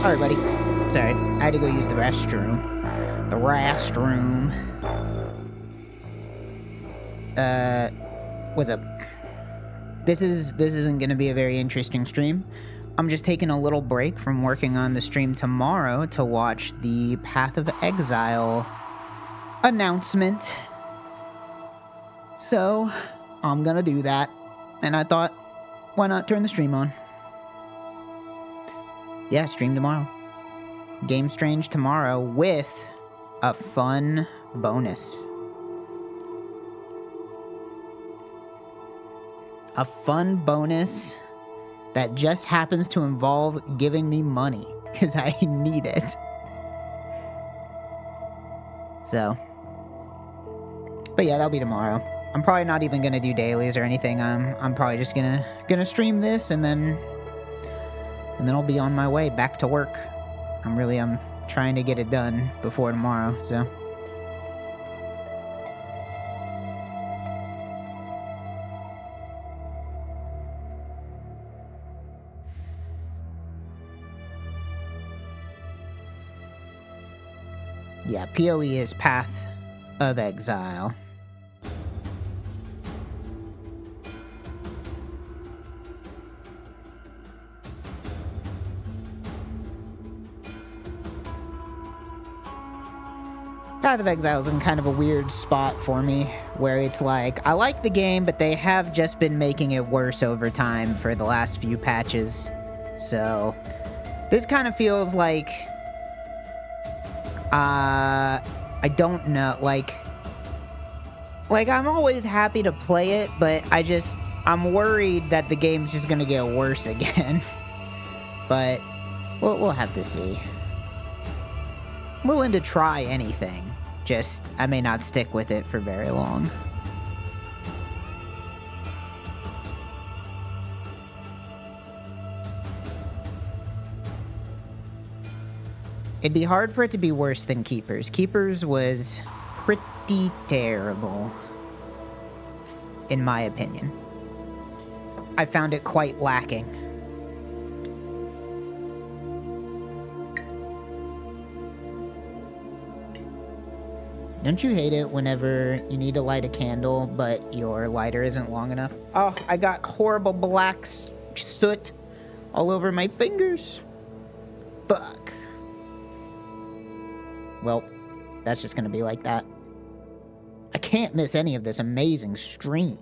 Alright, buddy. Sorry, I had to go use the restroom. The restroom. What's up? This isn't gonna be a very interesting stream. I'm just taking a little break from working on the stream tomorrow to watch the Path of Exile announcement. So, I'm gonna do that. And I thought, why not turn the stream on? Yeah, stream tomorrow. Game Strange tomorrow with a fun bonus. A fun bonus that just happens to involve giving me money, because I need it. So. But yeah, that'll be tomorrow. I'm probably not even gonna do dailies or anything. I'm probably just gonna stream this and then I'll be on my way back to work. I'm trying to get it done before tomorrow, so. Yeah, PoE is Path of Exile. Path of Exile is in kind of a weird spot for me, where it's like, I like the game, but they have just been making it worse over time for the last few patches. So, this kind of feels like, I don't know, like I'm always happy to play it, but I'm worried that the game's just gonna get worse again. But, we'll have to see. I'm willing to try anything. Just, I may not stick with it for very long. It'd be hard for it to be worse than Keepers. Keepers was pretty terrible, in my opinion. I found it quite lacking. Don't you hate it whenever you need to light a candle, but your lighter isn't long enough? Oh, I got horrible black soot all over my fingers. Fuck. Well, that's just gonna be like that. I can't miss any of this amazing stream.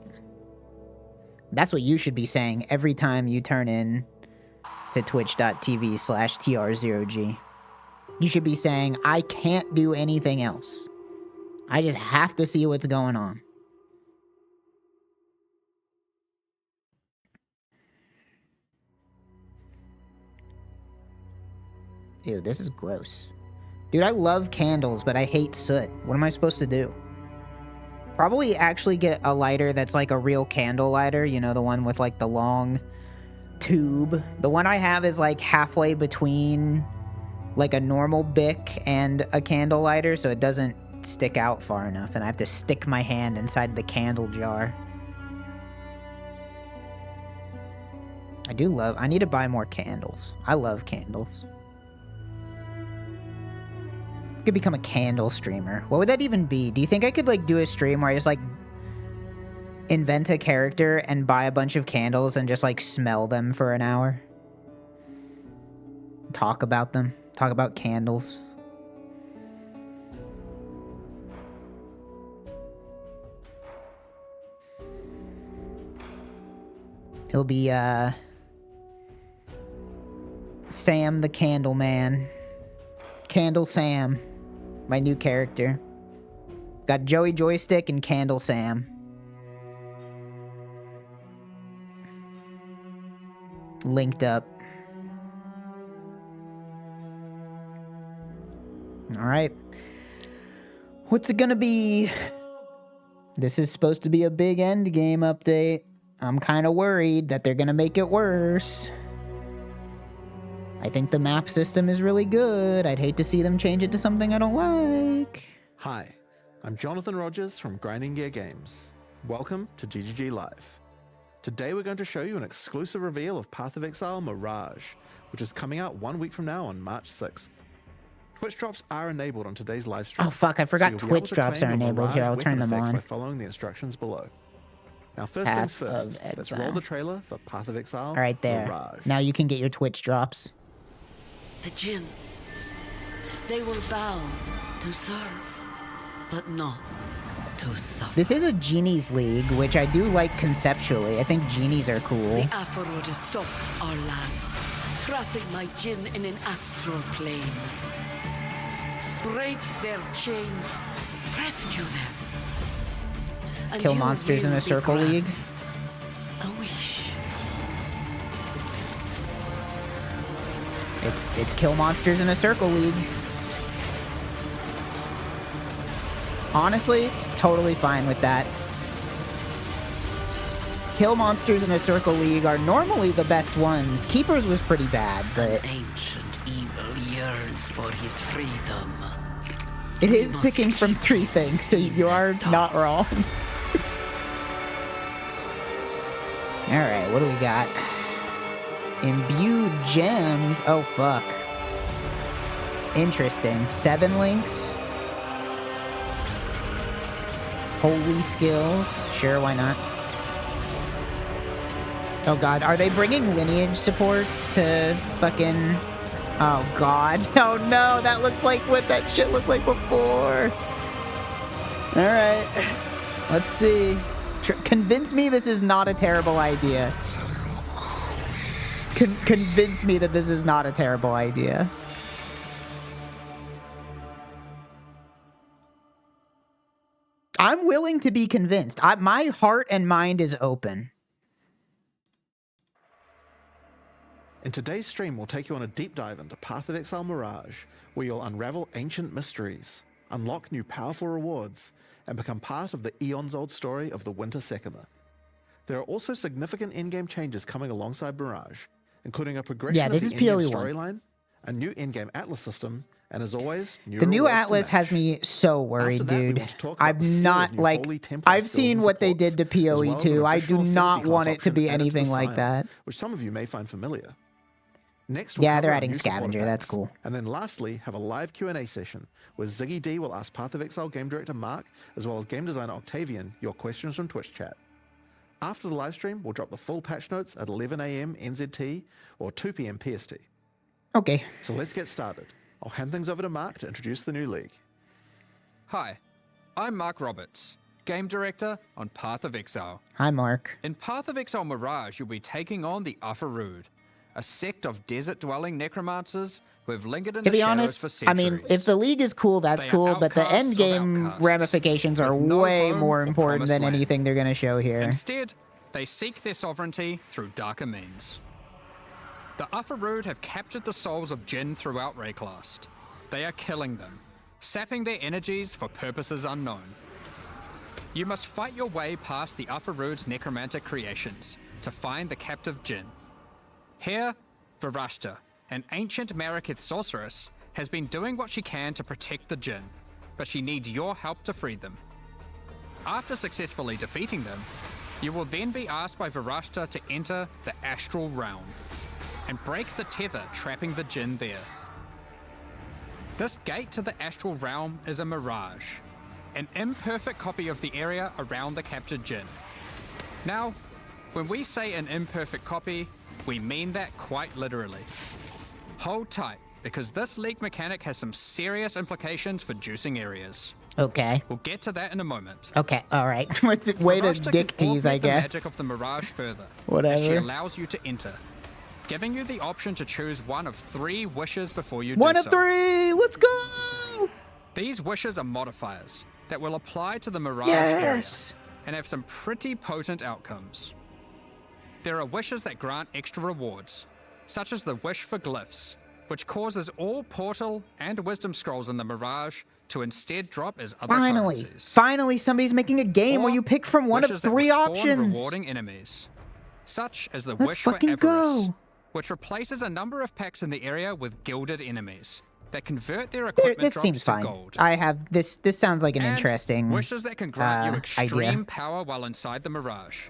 That's what you should be saying every time you turn in to twitch.tv/TR0G. You should be saying, I can't do anything else. I just have to see what's going on. Ew, this is gross. Dude, I love candles, but I hate soot. What am I supposed to do? Probably actually get a lighter that's like a real candle lighter. You know, the one with like the long tube. The one I have is like halfway between like a normal Bic and a candle lighter, so it doesn't stick out far enough, and I have to stick my hand inside the candle jar. I need to buy more candles. I love candles. I could become a candle streamer. What would that even be? Do you think I could like do a stream where I just like invent a character and buy a bunch of candles and just like smell them for an hour? Talk about them. Talk about candles. He'll be, Sam the Candle Man. Candle Sam. My new character. Got Joey Joystick and Candle Sam. Linked up. Alright. What's it gonna be? This is supposed to be a big end game update. I'm kind of worried that they're going to make it worse. I think the map system is really good. I'd hate to see them change it to something I don't like. Hi, I'm Jonathan Rogers from Grinding Gear Games. Welcome to GGG Live. Today we're going to show you an exclusive reveal of Path of Exile Mirage, which is coming out 1 week from now on March 6th. Twitch drops are enabled on today's live stream. Oh fuck, I forgot so you'll be able Twitch to drops claim are your enabled. Here, Mirage I'll turn weapon them effect on. by following the instructions below. Now first Path things first, of let's roll Exile. the trailer for Path of Exile Right there. Mirage. Now you can get your Twitch drops. The Jinn. They were bound to serve, but not to suffer. This is a Genie's League, which I do like conceptually. I think Genies are cool. The Aphrodite assault our lands, trapping my Jinn in an astral plane. Break their chains, rescue them. And Kill you monsters in will a be circle granted league. A wish. It's kill monsters in a circle league. Honestly, totally fine with that. Kill monsters in a circle league are normally the best ones. Keepers was pretty bad, but An ancient evil yearns for his freedom. it We is must picking from keep 3 things, so you are not wrong. Alright, what do we got? Imbued gems. Oh, fuck. Interesting. 7 links. Holy skills. Sure, why not? Oh, God. Are they bringing lineage supports to fucking... Oh, God. Oh, no. That looked like what that shit looked like before. Alright. Let's see. Convince me this is not a terrible idea. Convince me that this is not a terrible idea. I'm willing to be convinced. My heart and mind is open. In today's stream, we'll take you on a deep dive into Path of Exile Mirage, where you'll unravel ancient mysteries, unlock new powerful rewards, and become part of the eons-old story of the Winter Sekima. There are also significant in-game changes coming alongside Mirage, including a progression of the in-game storyline, a new in-game Atlas system, and as always, the new Atlas has me so worried, dude. I'm not like I've seen what they did to PoE 2. I do not want it to be anything like that. Which some of you may find familiar. Next, yeah, they're adding scavenger. That's cool. And then lastly, have a live Q&A session where Ziggy D will ask Path of Exile game director Mark, as well as game designer Octavian, your questions from Twitch chat. After the live stream, we'll drop the full patch notes at 11 a.m. NZT or 2 p.m. PST. Okay. So let's get started. I'll hand things over to Mark to introduce the new league. Hi, I'm Mark Roberts, game director on Path of Exile. Hi, Mark. In Path of Exile Mirage, you'll be taking on the Afarud, a sect of desert-dwelling necromancers who have lingered in the shadows for centuries. I mean, if the league is cool, that's cool, but the end game ramifications are way more important than anything they're going to show here. Instead, they seek their sovereignty through darker means. The Afarud have captured the souls of Jinn throughout Rayclast. They are killing them, sapping their energies for purposes unknown. You must fight your way past the Afarud's necromantic creations to find the captive Jinn. Here, Varashta, an ancient Marikith sorceress, has been doing what she can to protect the Jinn, but she needs your help to free them. After successfully defeating them, you will then be asked by Varashta to enter the Astral Realm and break the tether trapping the Jinn there. This gate to the Astral Realm is a mirage, an imperfect copy of the area around the captured Jinn. Now, when we say an imperfect copy, we mean that quite literally. Hold tight, because this leak mechanic has some serious implications for juicing areas. Okay. We'll get to that in a moment. Okay, alright. Way to dick tease, I guess. The magic of the mirage further. Whatever. As she allows you to enter, giving you the option to choose one of 3 wishes before you do so. One of 3! Let's go! These wishes are modifiers that will apply to the mirage area and have some pretty potent outcomes. There are wishes that grant extra rewards, such as the wish for glyphs, which causes all portal and wisdom scrolls in the mirage to instead drop as other currencies. Finally, somebody's making a game where you pick from one of 3 options. Rewarding enemies, such as the wish for avarice, which replaces a number of packs in the area with gilded enemies that convert their equipment this drops seems to fine. gold. I have this sounds like an And interesting wishes that can grant you extreme idea. power while inside the mirage.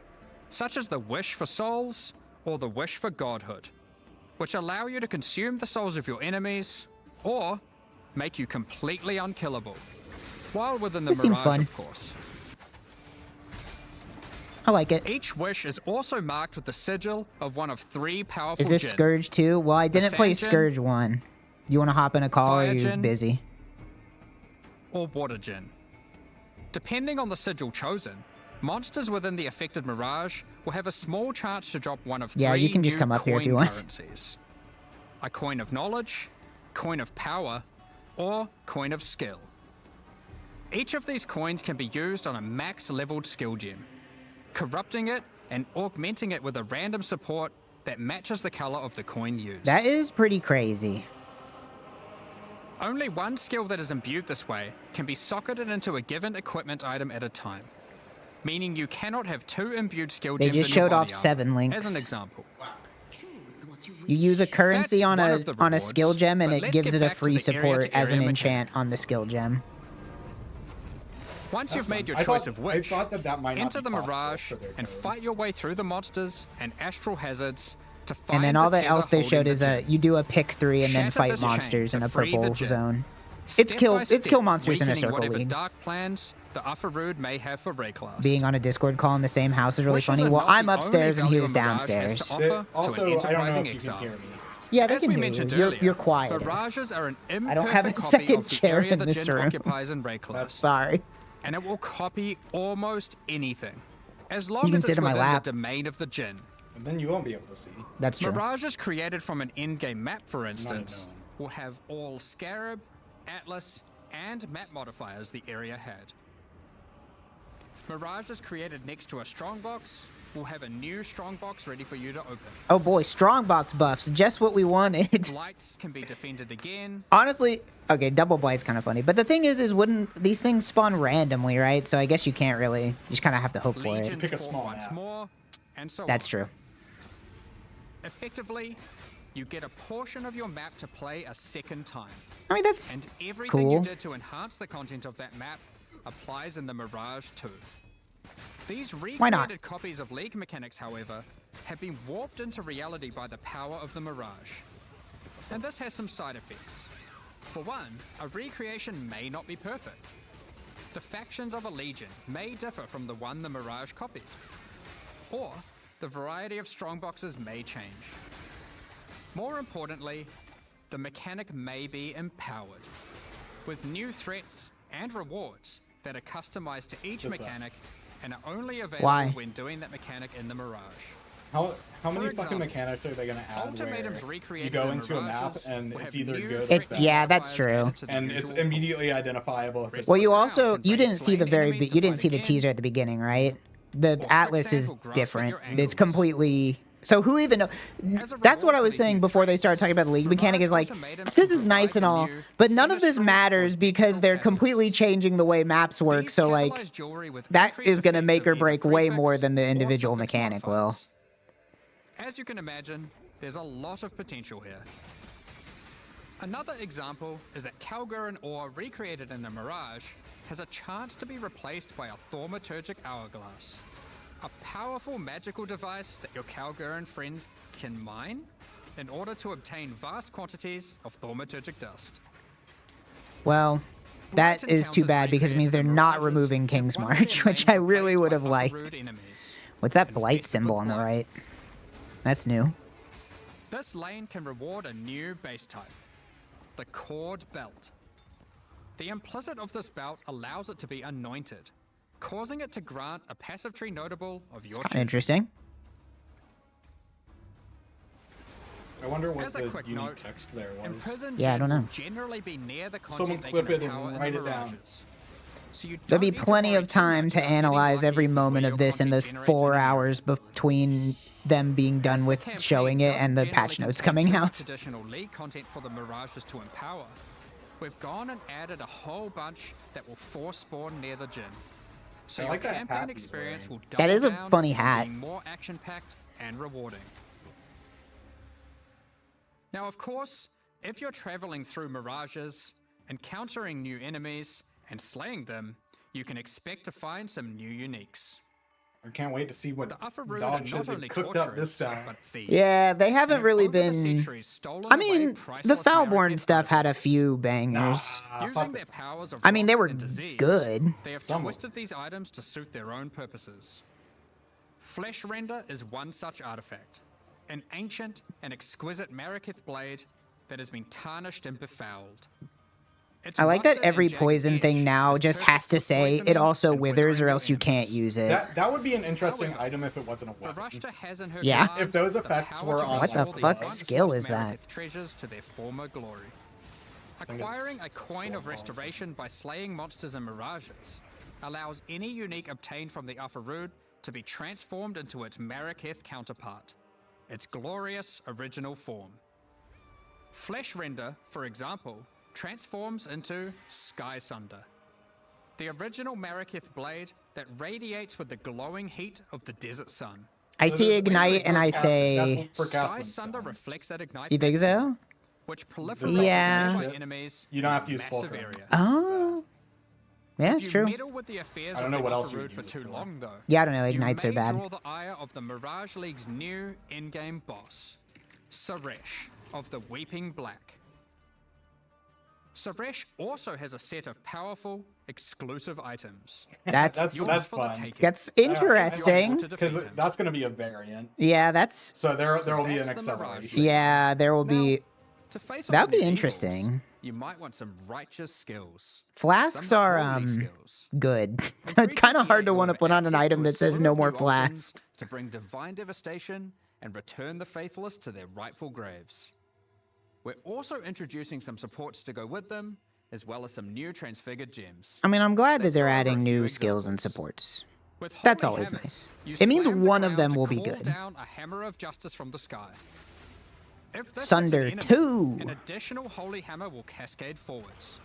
such as the Wish for Souls or the Wish for Godhood, which allow you to consume the souls of your enemies or make you completely unkillable, while within the This seems Mirage, fun. of course. I like it. Each wish is also marked with the sigil of one of 3 powerful Is this Jinn. Scourge 2? Well, I didn't play Sand Djinn, Scourge 1. You want to hop in a call or are Fire you Djinn, busy? or Water Djinn. Depending on the sigil chosen, monsters within the affected Mirage will have a small chance to drop one of 3 Yeah, you can just new come up here if coin you want. currencies. A coin of knowledge, coin of power, or coin of skill. Each of these coins can be used on a max leveled skill gem, corrupting it and augmenting it with a random support that matches the color of the coin used. That is pretty crazy. Only one skill that is imbued this way can be socketed into a given equipment item at a time, meaning you cannot have 2 imbued skill They gems just in your showed off body armor, 7 links. as an example. You use a currency That's on one a of the on a rewards, skill gem and but it let's gives get it a back to free the area-to-area support as an mechanic. enchant on the skill gem. Once you've made your I choice thought- of wish, I thought that might not enter be the possible Mirage for their and code. fight your way through the monsters and astral hazards to find And then the all that tether else they holding showed the is gem. you do a pick 3 and then Shatter fight this chain monsters in to a free the purple gem. zone. Step by It's kill step, monsters in a weakening circle whatever league. dark plans the Ufferood may have for Rayclast. Being on a Discord call in the same house is really Wishes funny. are Well, not I'm the upstairs only and he was value a Mirage has downstairs. to offer Also, to an I don't know enterprising if you exile. can hear me. Yeah, they As can we hear mentioned you. earlier, You're quiet. Mirages are an imperfect don't have a copy second of the chair area in the this Jinn room. occupies in Rayclast, Sorry. and it will copy almost anything, as You long can as sit it's in my within lap. the domain of the Jinn. And then you won't be able to see. That's true. Mirages created from an in-game map, for instance, known. will have all Scarab, Atlas, and map modifiers the area had. Mirages created next to a strongbox will have a new strongbox ready for you to open. Oh boy, strongbox buffs. Just what we wanted. Lights can be defended again. Honestly, okay, double blight's kind of funny. But the thing is wouldn't these things spawn randomly, right? So I guess you can't really, you just kind of have to hope for it. Legions Pick a fought small once map. more, and so That's on. true. Effectively, you get a portion of your map to play a second time. I mean, that's And everything you cool. did to enhance the content of that map applies in the Mirage too. These Why not? recreated copies of League mechanics, however, have been warped into reality by the power of the Mirage. And this has some side effects. For one, a recreation may not be perfect. The factions of a Legion may differ from the one the Mirage copied. Or, the variety of strongboxes may change. More importantly, the mechanic may be empowered, with new threats and rewards that are customized to each Just us. mechanic and are only available Why? when doing that mechanic in the Mirage. How many For fucking example, mechanics are they gonna add Ultimatums where recreated you go in into a map Mirages and will it's have either new good or threat bad? Yeah, that's modifiers true. added to the And it's usual immediately identifiable if it's Well, you Now also convey you didn't see the slain very enemies to you didn't fight see the again. teaser at the beginning, right? The Or Atlas quicksand is will grasp at different. your It's ankles. completely. So who even know? As a That's what reward I for was these saying new before they threats, started talking about the league mechanic. Is like ultimatums this will is nice provide and all, new but none of this sinister or matters because digital they're completely hazards. changing the way maps work. These So like catalyzed jewelry with that increased is gonna effect make of or either break way more prefix than the or individual suffix mechanic will. modifiers. As you can imagine, there's a lot of potential here. Another example is that Kalgurin ore recreated in the Mirage has a chance to be replaced by a thaumaturgic hourglass, a powerful magical device that your Kalgurin friends can mine in order to obtain vast quantities of thaumaturgic dust. Well, that Bright is too encounters bad because it means they're recreated in not Mirages removing have King's one of their March, which main I really replaced would by have other liked. rude enemies. What's that and blight Festival symbol on the Blight. right? That's new. This lane can reward a new base type, the Cord Belt. The implicit of this belt allows it to be anointed, causing it to grant a passive tree notable of your Kind of choosing. interesting. I wonder what As a the quick unique note, text there was. Imprisoned Yeah, I don't Jinn know. will generally be near the Someone content they clip can it and empower in write the it down. Mirages. So you There'll be don't need to plenty worry of too time much to about getting analyze lucky every where moment your of this in the content generates 4 an hours between them being done As the with campaign showing it doesn't and the generally patch notes contain coming too much out. Additional League content for the Mirages to empower. We've gone and added a whole bunch that will force spawn near the Jinn. So I your like that hat campaign he's experience will wearing. double That is a down funny on hat. being more action-packed and rewarding. Now, of course, if you're traveling through Mirages, encountering new enemies, and slaying them, you can expect to find some new uniques. I can't wait to see what The Upper Road dog are shit not they've only cooked up this torturers, time. but thieves. Yeah, they haven't And have really over the been. centuries stolen I away mean, the priceless Foulborn Mariketh stuff had a artifacts. few bangers. Using their powers of I mean, they rot were and disease, good. they have Some of twisted these items to suit their own purposes. Flesh Render is one such artifact, an ancient and exquisite Mariketh blade that has been tarnished and befouled. Its I like that rusted and every jagged poison edge thing now is just perfect has to for say it poisoning also and withers or withering else your you can't enemies. use it. That would be an interesting However, item if it wasn't a weapon. Varashta has in her Yeah. command If those the effects power were to on, What the restore fuck these skill once is that? Mariketh treasures to their former glory. think Acquiring a it's coin of Stormfall. restoration by slaying monsters and mirages allows any unique obtained from the Ufarud to be transformed into its Mariketh counterpart, its glorious original form. Flesh Render, for example, transforms into Sky Sunder, the original Mariketh blade that radiates with the glowing heat of the desert sun. I see ignite and I say, for Sky Castman's Sunder time. reflects that ignite. you think mechanism, so? which proliferates Yeah. by enemies You don't have in to use massive Fulcrum. area. Oh, yeah, If it's you true. meddle with the affairs I don't of know the what else you Ufarud would for use it too for. long, though. Yeah, I don't know. You Ignites may are bad. draw the ire of the Mirage League's new in-game boss, Suresh of the Weeping Black. Suresh also has a set of powerful, exclusive items. That's Yours for the fun. taking. that's If you're able interesting. to defeat Because him. that's going to be a variant. Yeah, that's So there will be an that's the Mirage acceleration. League. yeah. There will be. To face off That'd the be new interesting. evils, you might want some righteous skills. Flasks Some are holy skills. good. So it's kind of hard to want to put on an item that says no more flasks. To bring divine devastation and return the faithless to their rightful graves. We're also introducing some supports to go with them, as well as some new transfigured gems. I mean, I'm glad that Let's they're go over a adding few new skills and examples. supports. With That's holy always hammers, nice. you It means slam the one of ground them to will be call good. down a hammer of justice from the sky. If this hits Sunder an enemy, 2. an additional holy hammer will cascade forwards,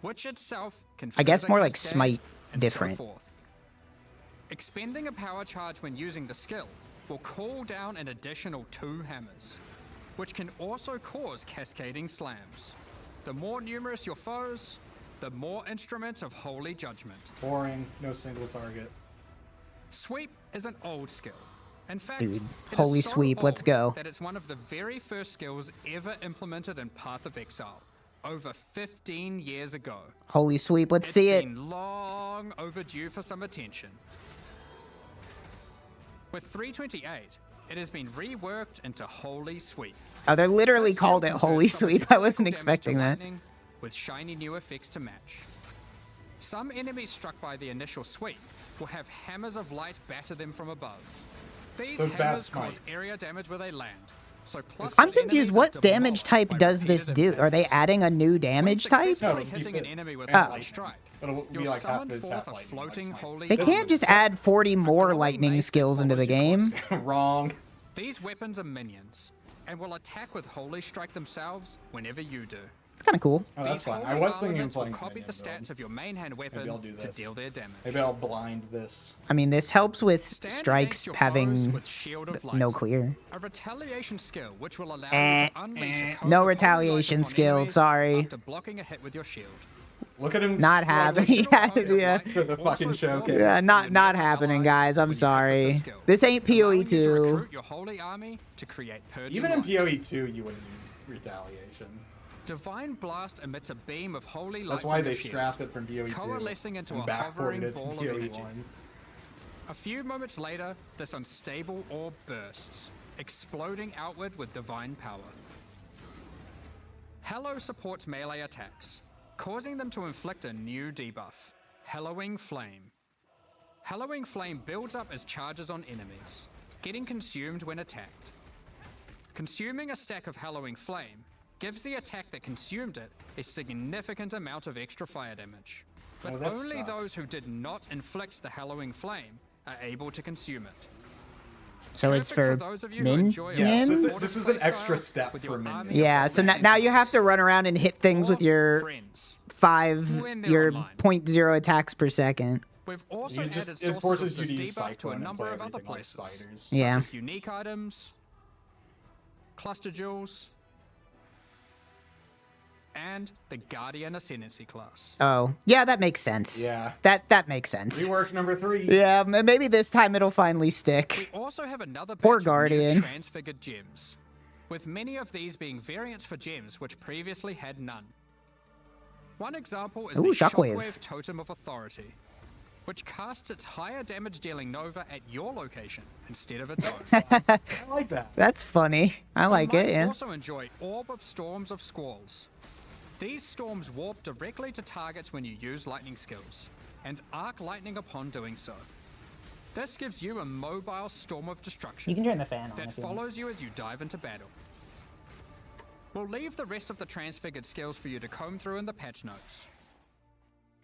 which itself can I guess further more like cascade smite and different. So forth. Expending a power charge when using the skill will call down an additional 2 hammers, which can also cause cascading slams. The more numerous your foes, the more instruments of holy judgment. Boring. No single target. Sweep is an old skill. In fact, Dude, it is holy so sweep, let's old go. That it's one of the very first skills ever implemented in Path of Exile, over 15 years ago. Holy sweep, let's It's see it. been long overdue for some attention. With 328, it has been reworked into Holy Sweep. Oh, they're literally This called it skill Holy confers some of Sweep. the I wasn't physical damage to expecting that. lightning with shiny new effects to match. Some enemies struck by the initial sweep will have hammers of light batter them from above. These So it's bad hammers smite. cause area damage where they land. So plus I'm confused. What damage type does this do? Are they adding a new When damage type? No, successfully he hitting an fits. enemy with And a lightning. light strike, It'll be you'll like half summon his forth half a lightning, floating like holy They smite. can't just add 40 more glowing lightning mace that skills into the follows your game. course. Wrong. These weapons are minions, and will attack with Holy Strike themselves whenever you do. It's kind of cool. Oh, that's These fine. holy I was thinking of elements will playing copy the Minion stats of your main hand weapon I'll do to this. deal their damage. Maybe I'll blind this. I mean, this helps with Stand strikes against your foes having with Shield of Light, no clear. a retaliation skill which will allow Eh, you to unleash a cone no of holy retaliation light upon skill, enemies sorry. After blocking a hit with your shield. Look at him. Not struggling. happening. Yeah, Additional yeah. cones of For the light fucking also showcase. pour Yeah, from not your not nearby happening, allies guys. I'm when you equip the sorry. skill, This ain't allowing PoE you to 2. recruit your holy army to create purging Even in light. PoE 2, you wouldn't use retaliation. Divine Blast emits a beam of holy light That's why from they your shield, scrapped it from PoE 2 coalescing into and a backported hovering it to ball of PoE energy. 1. A few moments later, this unstable orb bursts, exploding outward with divine power. Hallow supports melee attacks, causing them to inflict a new debuff, Hallowing Flame. Hallowing Flame builds up as charges on enemies, getting consumed when attacked. Consuming a stack of Hallowing Flame gives the attack that consumed it a significant amount of extra fire damage. But Oh, this only sucks. those who did not inflict the Hallowing Flame are able to consume it. So it's Perfect for those of you who enjoy a Yes, minions? this is an playstyle extra step with for your minions. army of Yeah, holy so now you have to sentinels run around and hit things with or your friends. 5, when they're your online. 0.0 attacks per second. We've also You just- added it sources forces of you this to use debuff to a Cyclone and number play of other everything like places, spiders. Yeah. such as unique items, cluster jewels, and the Guardian Ascendancy class. Oh, yeah, that makes sense. Yeah. That makes sense. Rework number 3. Yeah, maybe this time it'll finally stick. We also have another Poor batch of new Guardian. transfigured gems, with many of these being variants for gems which previously had none. One example is Ooh, the Shockwave. Shockwave Totem of Authority, which casts its higher damage dealing Nova at your location instead of its own. I like that. That's funny. I like You it, might yeah. also enjoy Orb of Storms of Squalls. These storms warp directly to targets when you use lightning skills, and arc lightning upon doing so. This gives you a mobile storm of destruction You can turn the fan on that if you want. follows you as you dive into battle. We'll leave the rest of the transfigured skills for you to comb through in the patch notes.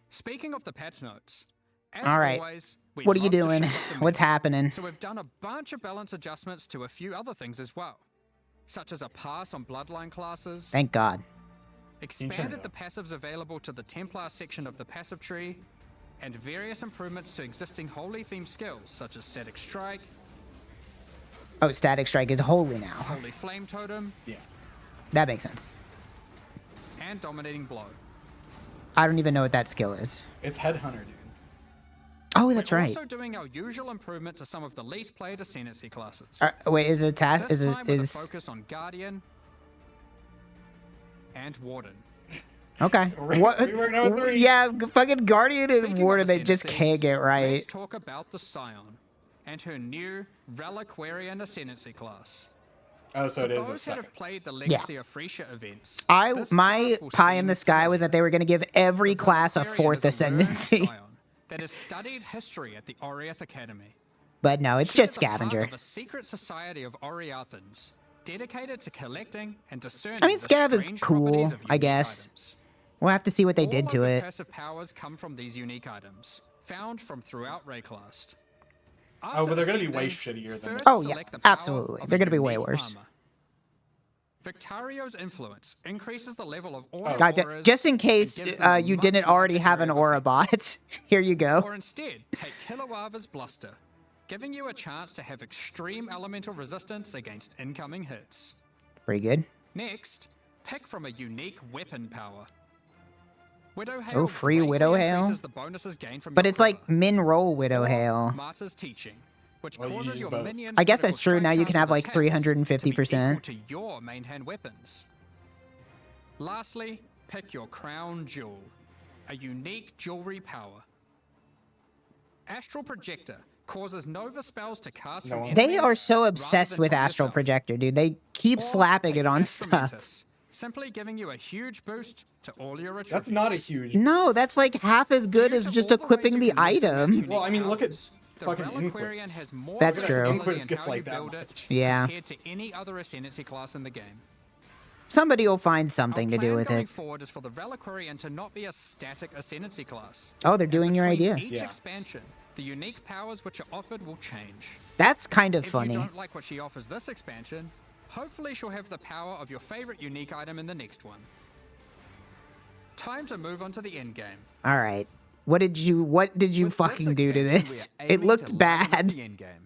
Speaking of the patch notes, as All right. always, we What are you love to doing? shake up the What's meta. happening? So we've done a bunch of balance adjustments to a few other things as well, such as a pass on bloodline classes, Thank God. expanded the passives available to the Templar section of the passive tree, and various improvements to existing holy themed skills such as Static Strike, Oh, Static Strike is holy now. Holy Flame Totem, Yeah. That makes sense. and Dominating Blow. I don't even know what that skill is. It's Headhunter, dude. Oh, that's We're right. also doing our usual improvement to some of the least played Ascendancy classes. Wait, is it task? This Is it time with a is focus on Guardian and Warden. okay? Rework number 3. Yeah, fucking Guardian and Speaking of Warden, they just Ascendancies, can't get right. Let's talk about the Scion and her new Reliquarian Ascendancy class. Oh, so it is a Those that second. have played the Legacy of Freesia events, this My class will pie in seem the sky was familiar. that they were going to give every The class a Reliquarian fourth is a learned ascendancy, Scion that has studied history at the Oriath Academy. but no, it's She just is a part Scavenger. of a secret society of Oriathans dedicated to collecting and discerning I mean, the Scav is strange cool, properties of I unique guess. items. We'll have to see what they All did of to the it. cursive powers come from these unique items, found from throughout Rayclast. Oh, but they're gonna be way ascending, shittier than first Oh, yeah, select the power absolutely. of They're a gonna be way unique worse. armor. Victario's influence increases the level of Oh. aura Goddamn, auras just in and case gives them you much didn't already larger have an area of aura effect. bot, here you go. Or instead, take Kilowava's Bluster, giving you a chance to have extreme elemental resistance against incoming hits. Pretty good. Next, pick from a unique weapon power. Widow Oh, Hail free greatly Widow Hail? increases the bonuses gained from But your it's like quiver. min roll Widow Or Hail. Martyr's Teaching, which Well, you causes use your both. minions' I guess critical that's true. strike Now you chance can have with like attacks to be 350%. equal to your main hand weapons. Lastly, pick your crown jewel, a unique jewelry power. Astral Projector causes Nova spells to cast from one- They enemies are so rather obsessed than with from Astral yourself. Projector, dude. They keep Or slapping take it on stuff. Astromantis, simply giving you a huge boost to all your attributes. That's not a huge. No, that's like half as good Due as to just all the ways equipping you the can mix and match item. unique Well, I mean, look at powers, the fucking Reliquarian Inquis. has more That's flexibility true. Inquis in gets how like you that build much. it Yeah. compared to any other Ascendancy class in the game. Somebody will find something Our to do plan with going it. forward is for the Reliquarian to not be a static Ascendancy class. Oh, they're And doing your between idea. Each Yeah. expansion, the unique powers which are offered will change. That's kind of If funny. you don't like what she offers this expansion, hopefully she'll have the power of your favorite unique item in the next one. Time to move on to the end game. All right. What did you With this fucking do to expansion, this? we are It aiming looked to liven up bad. the endgame,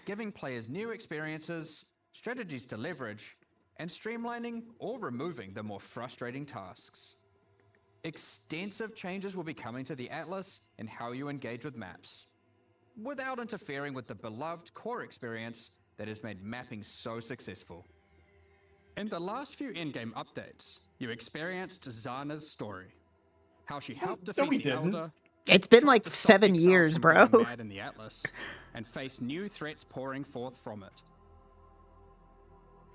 giving players new experiences, strategies to leverage, and streamlining or removing the more frustrating tasks. Extensive changes will be coming to the Atlas and how you engage with maps, without interfering with the beloved core experience that has made mapping so successful. In the last few endgame updates, you experienced Zana's story. How she helped No, defeat we the didn't. Elder, It's been tried like to stop 7 exiles years, from bro. going mad in the Atlas, and faced new threats pouring forth from it.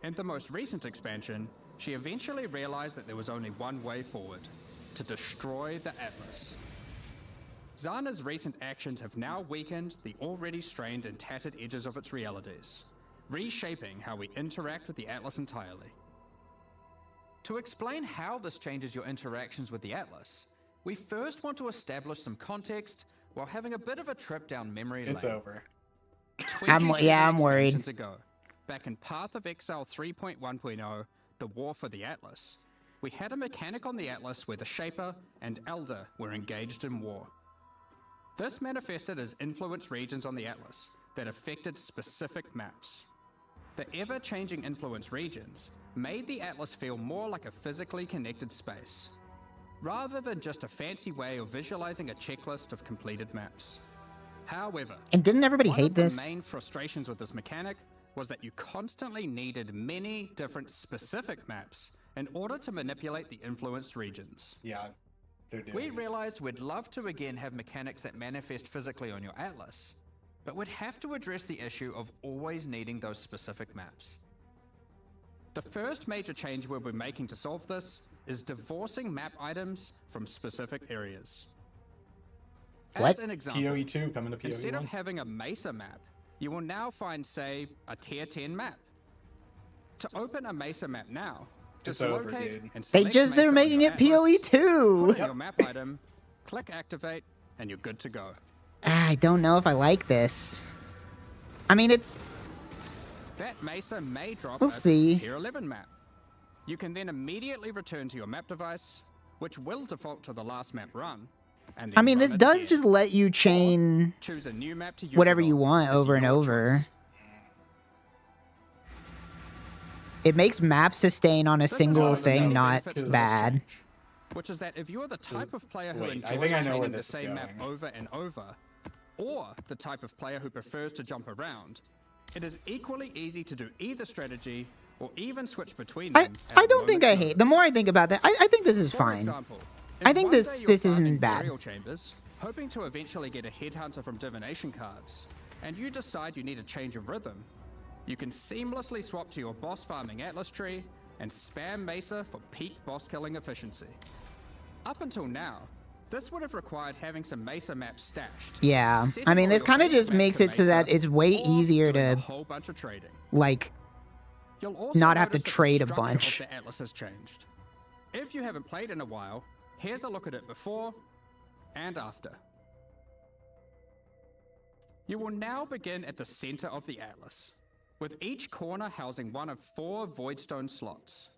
In the most recent expansion, she eventually realized that there was only one way forward: to destroy the Atlas. Zana's recent actions have now weakened the already strained and tattered edges of its realities, reshaping how we interact with the Atlas entirely. To explain how this changes your interactions with the Atlas, we first want to establish some context while having a bit of a trip down memory lane. It's over. 27 I'm worried. expansions ago, back in Path of Exile 3.1.0, the War for the Atlas, we had a mechanic on the Atlas where the Shaper and Elder were engaged in war. This manifested as influence regions on the Atlas that affected specific maps. The ever-changing influence regions made the Atlas feel more like a physically connected space, rather than just a fancy way of visualizing a checklist of completed maps. However, And didn't everybody one hate of the this? main frustrations with this mechanic was that you constantly needed many different specific maps in order to manipulate the influenced regions. Yeah, they're doing We it. realized we'd love to again have mechanics that manifest physically on your atlas, but we'd have to address the issue of always needing those specific maps. The first major change we'll be making to solve this is divorcing map items from specific areas. What? As an example, PoE 2 coming to PoE instead 1. of having a Mesa map, you will now find, say, a Tier 10 map. To open a Mesa map now, just It's over, locate dude. and They select just, they're Mesa on making your it PoE atlas, 2. put in your map item, click activate, and you're good to go. I don't know if I like this. I mean, it's... That Mesa may drop We'll a see. Tier 11 map. You can then immediately return to your map device, which will default to the last map run. And then I mean, run this it does again. just let you chain Choose a new map to use whatever it you on. want It's over and your over. choice. It makes map sustain on a This is single one of the thing many not benefits to this bad. change, which is that if you're the type of player who Wait, I enjoys think I know where training the this is same map going. over and over, or the type of player who prefers to jump around, it is equally easy to do either strategy or even switch between them. I at a don't think I moment's hate. The notice. more I think about that, I think this is For fine. example, I if think one this- day this you're isn't farming bad. burial chambers, hoping to eventually get a headhunter from divination cards, and you decide you need a change of rhythm, you can seamlessly swap to your boss farming atlas tree and spam Mesa for peak boss killing efficiency. Up until now, this would have required having some Mesa maps stashed. Yeah. setting I mean, all this your kind of favorite just maps makes to it so that Mesa, it's way or easier doing a to, whole bunch of trading. like, You'll also not have to notice that the trade a structure bunch. of the atlas has changed. If you haven't played in a while, here's a look at it before and after. You will now begin at the center of the atlas, with each corner housing one of 4 voidstone slots.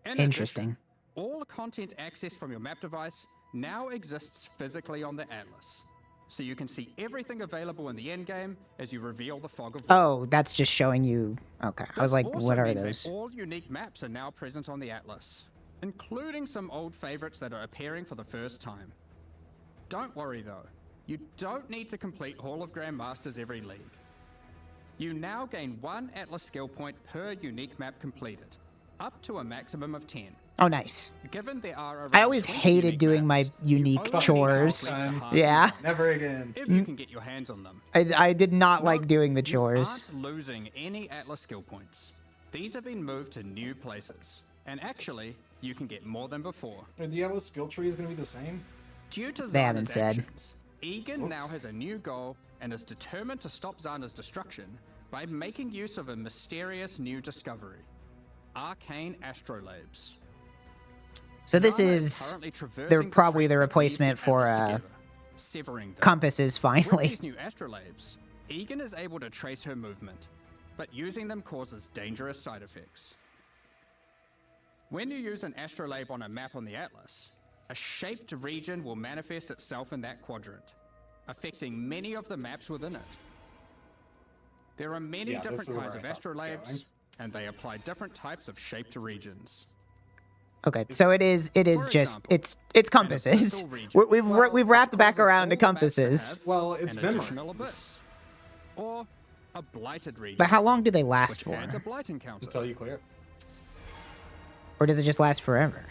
In Interesting. addition, all content accessed from your map device now exists physically on the atlas, so you can see everything available in the endgame as you reveal the fog of war. oh, that's just showing you. Okay. I was This like, also what are means those? That all unique maps are now present on the atlas, including some old favorites that are appearing for the first time. Don't worry though, you don't need to complete Hall of Grandmasters every league. You now gain 1 atlas skill point per unique map completed, up to a maximum of 10. Oh, nice. Given there are around I always 20 hated unique doing my maps, you unique only need to chores. complete the half Yeah. map, Never again. if you can get your hands on them. I did not like Note, doing the You chores. aren't losing any Atlas skill points. These have been moved to new places. And actually, you can get more than before. Are the Atlas skill tree is going to be the same? Due to They haven't Xana's said. actions, Egan now has a new goal and is determined to stop Xana's destruction by making use of a mysterious new discovery. Arcane astrolabes. So this Xana is currently traversing they're probably the threads that weave replacement for Atlas together, severing them. compasses With finally. these new astrolabes, Egan is able to trace her movement, but using them causes dangerous side effects. When you use an astrolabe on a map on the Atlas, a shaped region will manifest itself in that quadrant, affecting many of the maps within it. There are many Yeah, this different is kinds of where I thought it was astrolabes, going. and they apply different types of shaped regions. Okay, so it is For just example, it's compasses. abyssal region, We've wrapped which back causes around to all maps compasses. have Well, it's an memories. additional abyss, or a blighted region, But how long do they last which for? adds a blight encounter. Until you clear it. Or does it just last forever?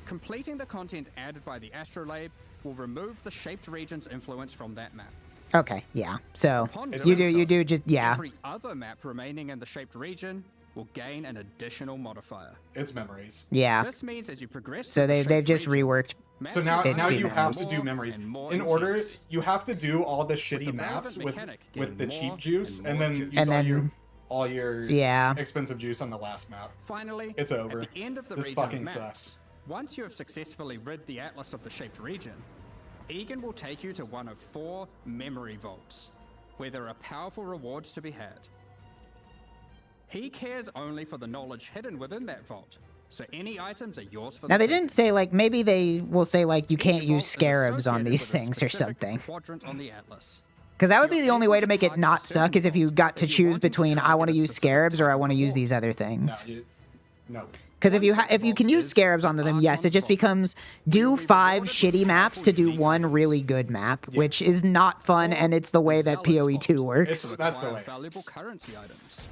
Completing the content added by the astrolabe will remove the shaped region's influence from that map. Okay, yeah. So Upon you doing so, just yeah. Every other map remaining in the shaped region will gain an additional modifier. It's memories. Yeah. This means as you progress So through the they've shaped just region, reworked. maps So now, will It's now be you have to more do memories. and more In order, intense. you have to do all the shitty the maps relevant with mechanic with the getting cheap more juice, and and more then juice. you And saw then- all your Yeah. expensive juice on the last map. Finally, It's over. at the end of the This region fucking of maps, sucks. once you have successfully rid the Atlas of the shaped region, Egan will take you to one of 4 memory vaults, where there are powerful rewards to be had. He cares only for the knowledge hidden within that vault, so any items are yours for Now the they taking. didn't say like maybe they will say like you Each can't vault use is scarabs on associated these with a things or specific something. quadrant on the Atlas, Because that So would be you're the only able way to to make it target not a suck certain is if you mod got to if you choose wanted to between I target want a to use specific scarabs or type I of want to use reward. these other No, things. no. Because if One you such if you can vault use is scarabs on the them, yes, it Archon's just Vault, becomes where do you'll be 5 rewarded with shitty maps powerful to do unique 1 really items. good map, which is not fun, and it's the way that Zealot's PoE2 Vault, works. to That's the acquire way. valuable currency items.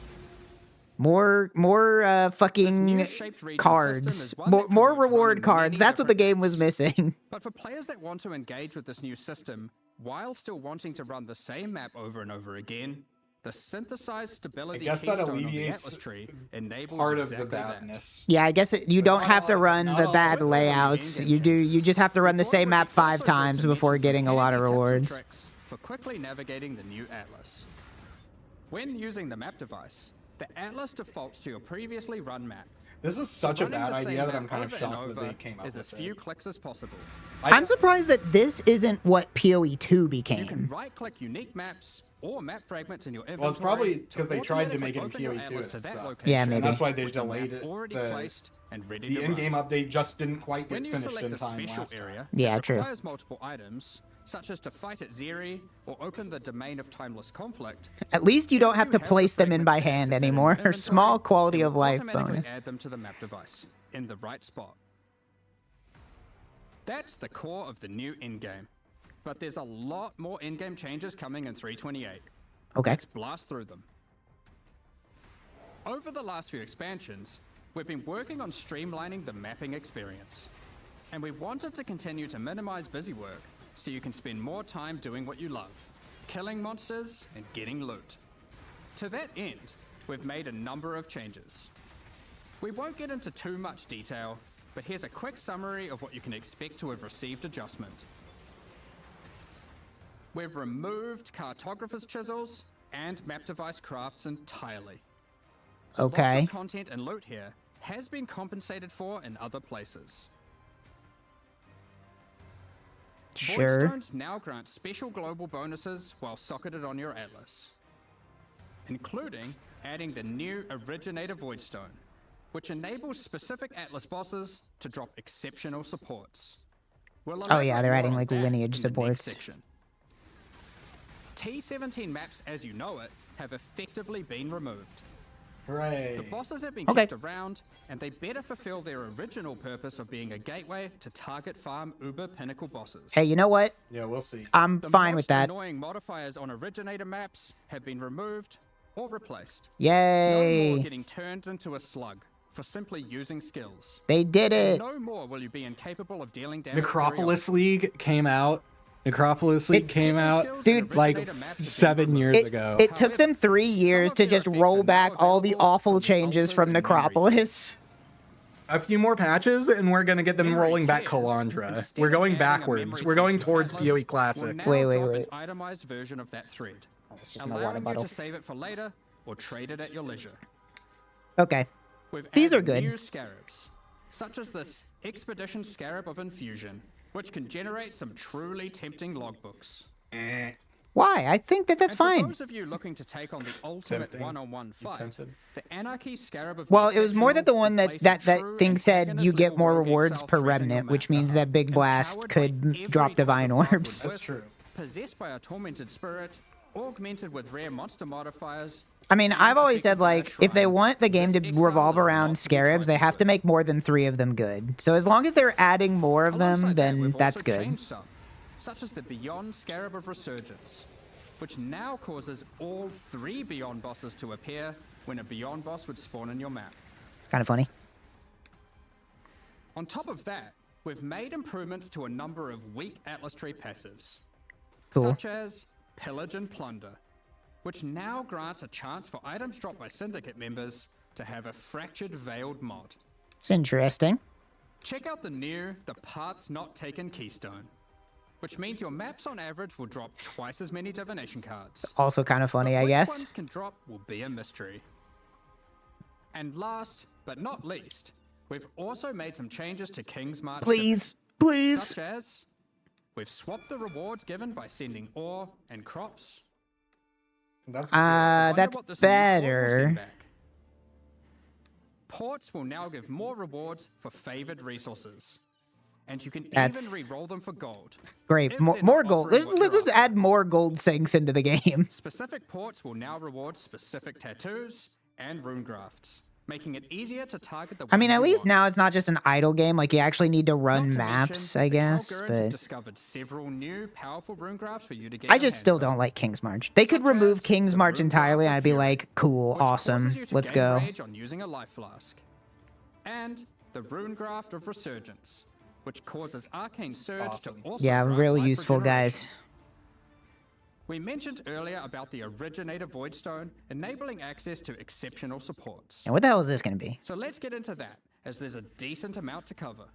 More This fucking new shaped region system cards. is one More, that more promotes reward running cards. many That's what the different game was maps. missing. But for players that want to engage with this new system while still wanting to run the same map over and over again, the synthesized stability guess that keystone on the alleviates Atlas tree enables Part of exactly the that. badness. Yeah, I guess you But don't not have to all- run not the all- bad With all the new layouts. in-game You changes, just have to run we the thought it same would be map 5 also good times to before mention some getting a lot of handy tips and rewards. tricks for quickly navigating the new Atlas. When using the map device, the Atlas defaults to your previously run map. This is such a Running bad the same idea that map I'm kind of over and shocked that over they came up is as with few it. clicks as possible. I'm surprised that this isn't what PoE2 You can became. right-click unique maps or map fragments in your inventory. Well, it's probably to 'cause they tried to automatically make it in open your PoE2 Atlas and to it that sucked. location Yeah, maybe. And that's why they with the map delayed it. already placed and ready The to in-game run. update just didn't quite When get you finished select in a time special last time. area Yeah, that true. requires multiple items, such as to fight at Zeri or open the domain of timeless conflict, At least you don't if have you to the place them in fragments by to hand access it in your anymore. inventory, Small quality it of will life automatically bonus. add them to the map device in the right spot. That's the core of the new in-game. But there's a lot more in-game changes coming in 328. Okay. Let's blast through them. Over the last few expansions, we've been working on streamlining the mapping experience. And we wanted to continue to minimize busy work so you can spend more time doing what you love, killing monsters and getting loot. To that end, we've made a number of changes. We won't get into too much detail, but here's a quick summary of what you can expect to have received adjustment. We've removed cartographer's chisels and map device crafts entirely. The loss Okay. of content and loot here has been compensated for in other places. Sure. Voidstones now grant special global bonuses while socketed on your Atlas, including adding the new Originator Voidstone, which enables specific Atlas bosses to drop exceptional supports. We'll Oh, yeah, they're elaborate more adding, on like, that lineage in the next supports. section. T17 maps, as you know it, have effectively been removed. Hooray. The bosses have been Okay. kept around, and they better fulfill their original purpose of being a gateway to target farm uber pinnacle bosses. Hey, you know what? Yeah, we'll see. I'm The fine with most that. annoying modifiers on Originator maps have been removed or replaced. No Yay. more getting turned into a slug for simply using skills. They did it. No more will you be incapable of dealing damage. Necropolis League came out. Necropolis League came out Dude, like 7 years It, ago. it took them 3 years to just roll back all the awful changes from Necropolis. A few more patches, and we're gonna get them Memory rolling back tiers, Calandra. instead We're of going adding a backwards. memory We're going feed to towards Atlas, PoE will Classic. now Wait. drop an itemized version of that thread, That's just my water allowing you bottle. to save it for later or trade it at your leisure. Okay. We've These are added good. new scarabs, such as this Expedition Scarab of Infusion, which can generate some truly tempting logbooks. Why? I think that that's And for fine. those of you looking to take on the ultimate Tempting. one-on-one fight, tempted? the Anarchy Scarab of Well, the it was more that the one that Exceptional that will place a thing true said you antagonist get level more rogue rewards exile per threat in your remnant, which map. means that Big Blast Empowered by could every drop type divine of hardwood orbs. That's wisp, true. Possessed by a tormented spirit, augmented with rare monster modifiers. I mean, and I've always said, affected by a like, if they shrine. want the game This to exile revolve is not around to be scarabs, they trifled have to with. make more than 3 of them good. So as long as they're adding more of them, Alongside that, then we've that's also good. changed some, such as the Beyond Scarab of Resurgence, which now causes all 3 Beyond bosses to appear when a Beyond boss would spawn in your map. Kind of funny. On top of that, we've made improvements to a number of weak Atlas Tree passives, Cool. such as Pillage and Plunder, which now grants a chance for items dropped by Syndicate members to have a Fractured Veiled mod. It's interesting. Check out the new The Paths Not Taken Keystone, which means your maps on average will drop twice as many divination cards. Also kind of funny, But I which guess. ones can drop will be a mystery. And last, but not least, we've also made some changes to King's March Please, shipping, please. such as we've swapped the rewards given by sending ore and crops. That's Wonder That's what this new port will send better. back. Ports will now give more rewards for favored resources. and you can That's- even re-roll them for gold. Great. If More, they're more not gold. offering Let's, what let's you're just after. add more gold sinks into the game. Specific ports will now reward specific tattoos and rune grafts, making it easier to target the I mean, ones at you least want. now it's not just an idle game. Like, you actually need to run Not to maps, mention, I the guess. Kalgurans have But discovered several new powerful rune grafts for you to get I your just still hands on. don't like King's March. They could Such remove as King's the March Rune entirely, Graph and of I'd be Fury, like, cool, which causes awesome. you to Let's gain go. rage on using a life flask. And the Rune Graft of Resurgence, which causes Arcane Surge Awesome. to also Yeah, grant really life useful, guys. regeneration. We mentioned earlier about the Originator Voidstone enabling access to exceptional supports. And what the hell is this going to be? So let's get into that, as there's a decent amount to cover.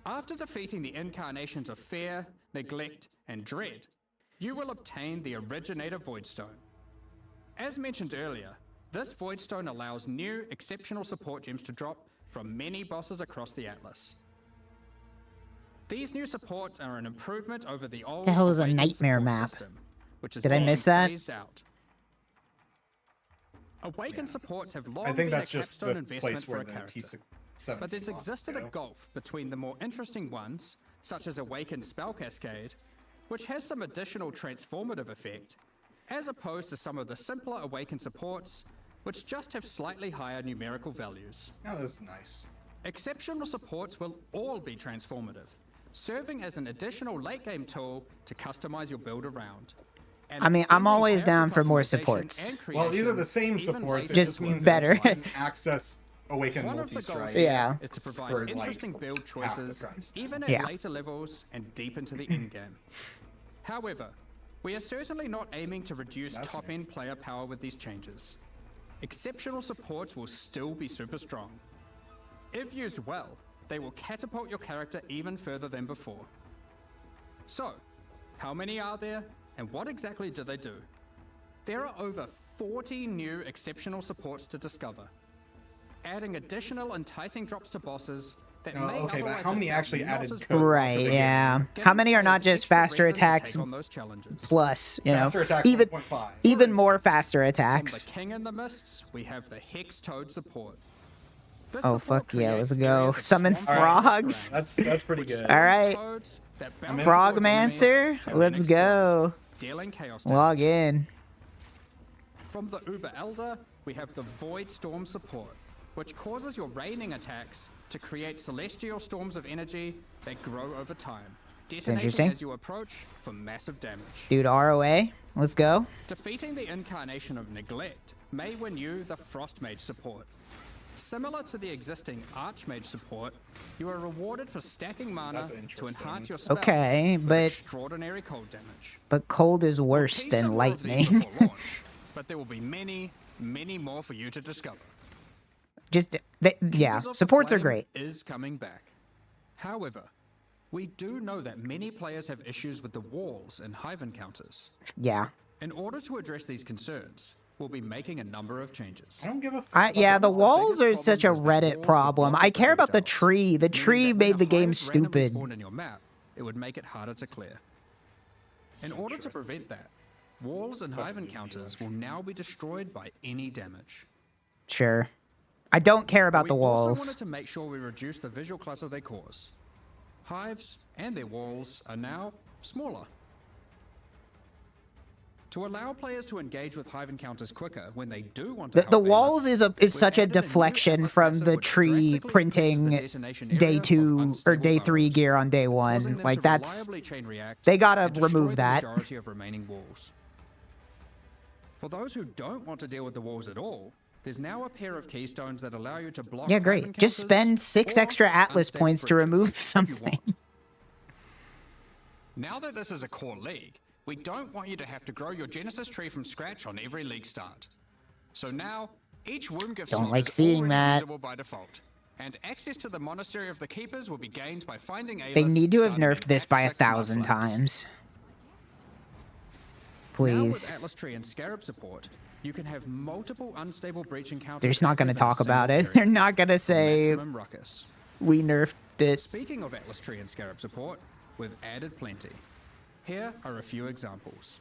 After defeating the incarnations of Fear, Neglect, and Dread, you will obtain the Originator Voidstone. As mentioned earlier, this Voidstone allows new, exceptional support gems to drop from many bosses across the Atlas. These new supports are an improvement over the old The hell is a Awakened nightmare support map? system, which is Did I being miss that? phased out. Awakened supports have long I think been that's a just capstone the investment place for where a the character. T7 But there's existed a gulf between the more interesting ones, such as Awakened Spell Cascade, which has some additional transformative effect, as opposed to some of the simpler Awakened supports, which just have slightly higher numerical values. Oh, this is nice. Exceptional supports will all be transformative, serving as an additional late game tool to customize your build around. And I mean, I'm extending always character down for more customization supports. and Well, these are creation the same even supports. It later Just just means better. that you can access Awakened One of the goals multi-strike. here Yeah. is to provide for, like, interesting build half the choices, price. even at Yeah. later levels and deep into the end game. However, we are certainly not aiming to reduce That's top-end player power with these changes. Exceptional supports will still be super strong. If used well, they will catapult your character even further than before. So, how many are there, and what exactly do they do? There are over 40 new exceptional supports to discover, adding additional enticing drops to bosses that may Okay, but otherwise how have many felt actually not added as to good, Right, the yeah. game? How giving many are not players just extra faster reason to take attacks on those challenges. plus, you know, Faster attacks even 1.5. even For more instance, faster From attacks. the King in the Mists, we have the Hex Toad support. This Oh, support fuck yeah, creates let's go. areas of Summon swamp frogs. grass, That's pretty which good. spawns All right. toads that bounce Frogmancer, towards enemies and let's then go. explode, dealing chaos damage. Log in. From the Uber Elder, we have the Void Storm support, which causes your raining attacks to create celestial storms of energy that grow over time, detonating interesting. as you approach for massive damage. Dude, ROA. Let's go. Defeating the incarnation of Neglect may win you the Frost Mage support. Similar to the existing Archmage support, you are rewarded for stacking mana That's to interesting. enhance your spells Okay, with but- extraordinary cold damage. But cold is worse See than some more of these lightning. before launch, but there will be many, many more for you to discover. Just, yeah, Kings of the supports are Flame great. Is coming back. However, we do know that many players have issues with the walls in Hive encounters. Yeah. In order to address these concerns, we'll be making a number of changes. I don't give a fuck. Yeah, the One of the walls biggest are such a problems is that Reddit walls problem. will I block care about the projectiles, tree. The meaning tree that when made a the game hive randomly stupid. spawned in your map, it would make it harder to clear. In order to prevent that, walls and hive encounters will now be destroyed by any damage. Sure. I don't care about We the also walls. wanted to make sure we reduce the visual clutter they cause. Hives and their walls are now smaller. To allow players to engage with hive encounters quicker when they do want to The help Aleph, walls is we've such a added new deflection Atlas from passive the which tree drastically increases the printing detonation area day of 2 or unstable day 3 burrows, gear on day causing 1. them Like to that's reliably chain react they gotta and destroy remove the that. majority of remaining walls. For those who don't want to deal with the walls at all, there's now a pair of keystones that allow you to block Yeah, hive great. Just encounters spend 6 or extra Atlas unstable points to breaches, remove if you something. want. Now that this is a core league, we don't want you to have to grow your Genesis tree from scratch on every league start. So now, each womb gift Don't slot like is seeing already that. usable by default, and access to the Monastery of the Keepers will be gained by finding Aleph They need to have starting nerfed in this Act by 6 mud 1,000 flats. times. Now Please. with Atlas Tree and Scarab support, you can have multiple unstable breach encounters. They're just not going to active in a talk about single it. They're area not going to for say maximum ruckus. we nerfed it. Speaking of Atlas Tree and Scarab support, we've added plenty. Here are a few examples.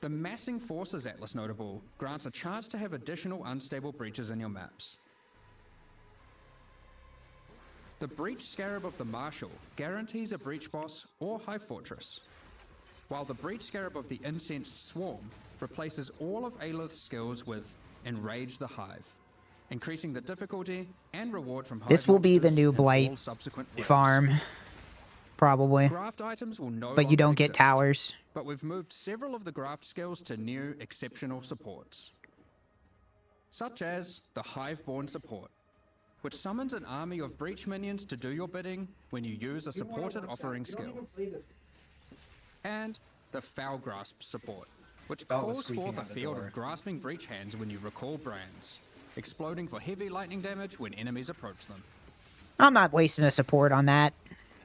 The Massing Forces Atlas notable grants a chance to have additional unstable breaches in your maps. The Breach Scarab of the Marshal guarantees a Breach boss or Hive Fortress, while the Breach Scarab of the Incensed Swarm replaces all of Aelith's skills with Enrage the Hive, increasing the difficulty and reward from Hive This will be the monsters new in Blight all subsequent waves. farm, probably. Graft items will no But you don't longer get exist, towers. But we've moved several of the graft skills to new exceptional supports, such as the Hiveborn support, which summons an army of Breach minions to do your bidding when you use a supported offering skill, and the Foul Grasp support, which calls forth a field of grasping Breach hands when you recall brands, exploding for heavy lightning damage when enemies approach them. I'm not wasting a support on that.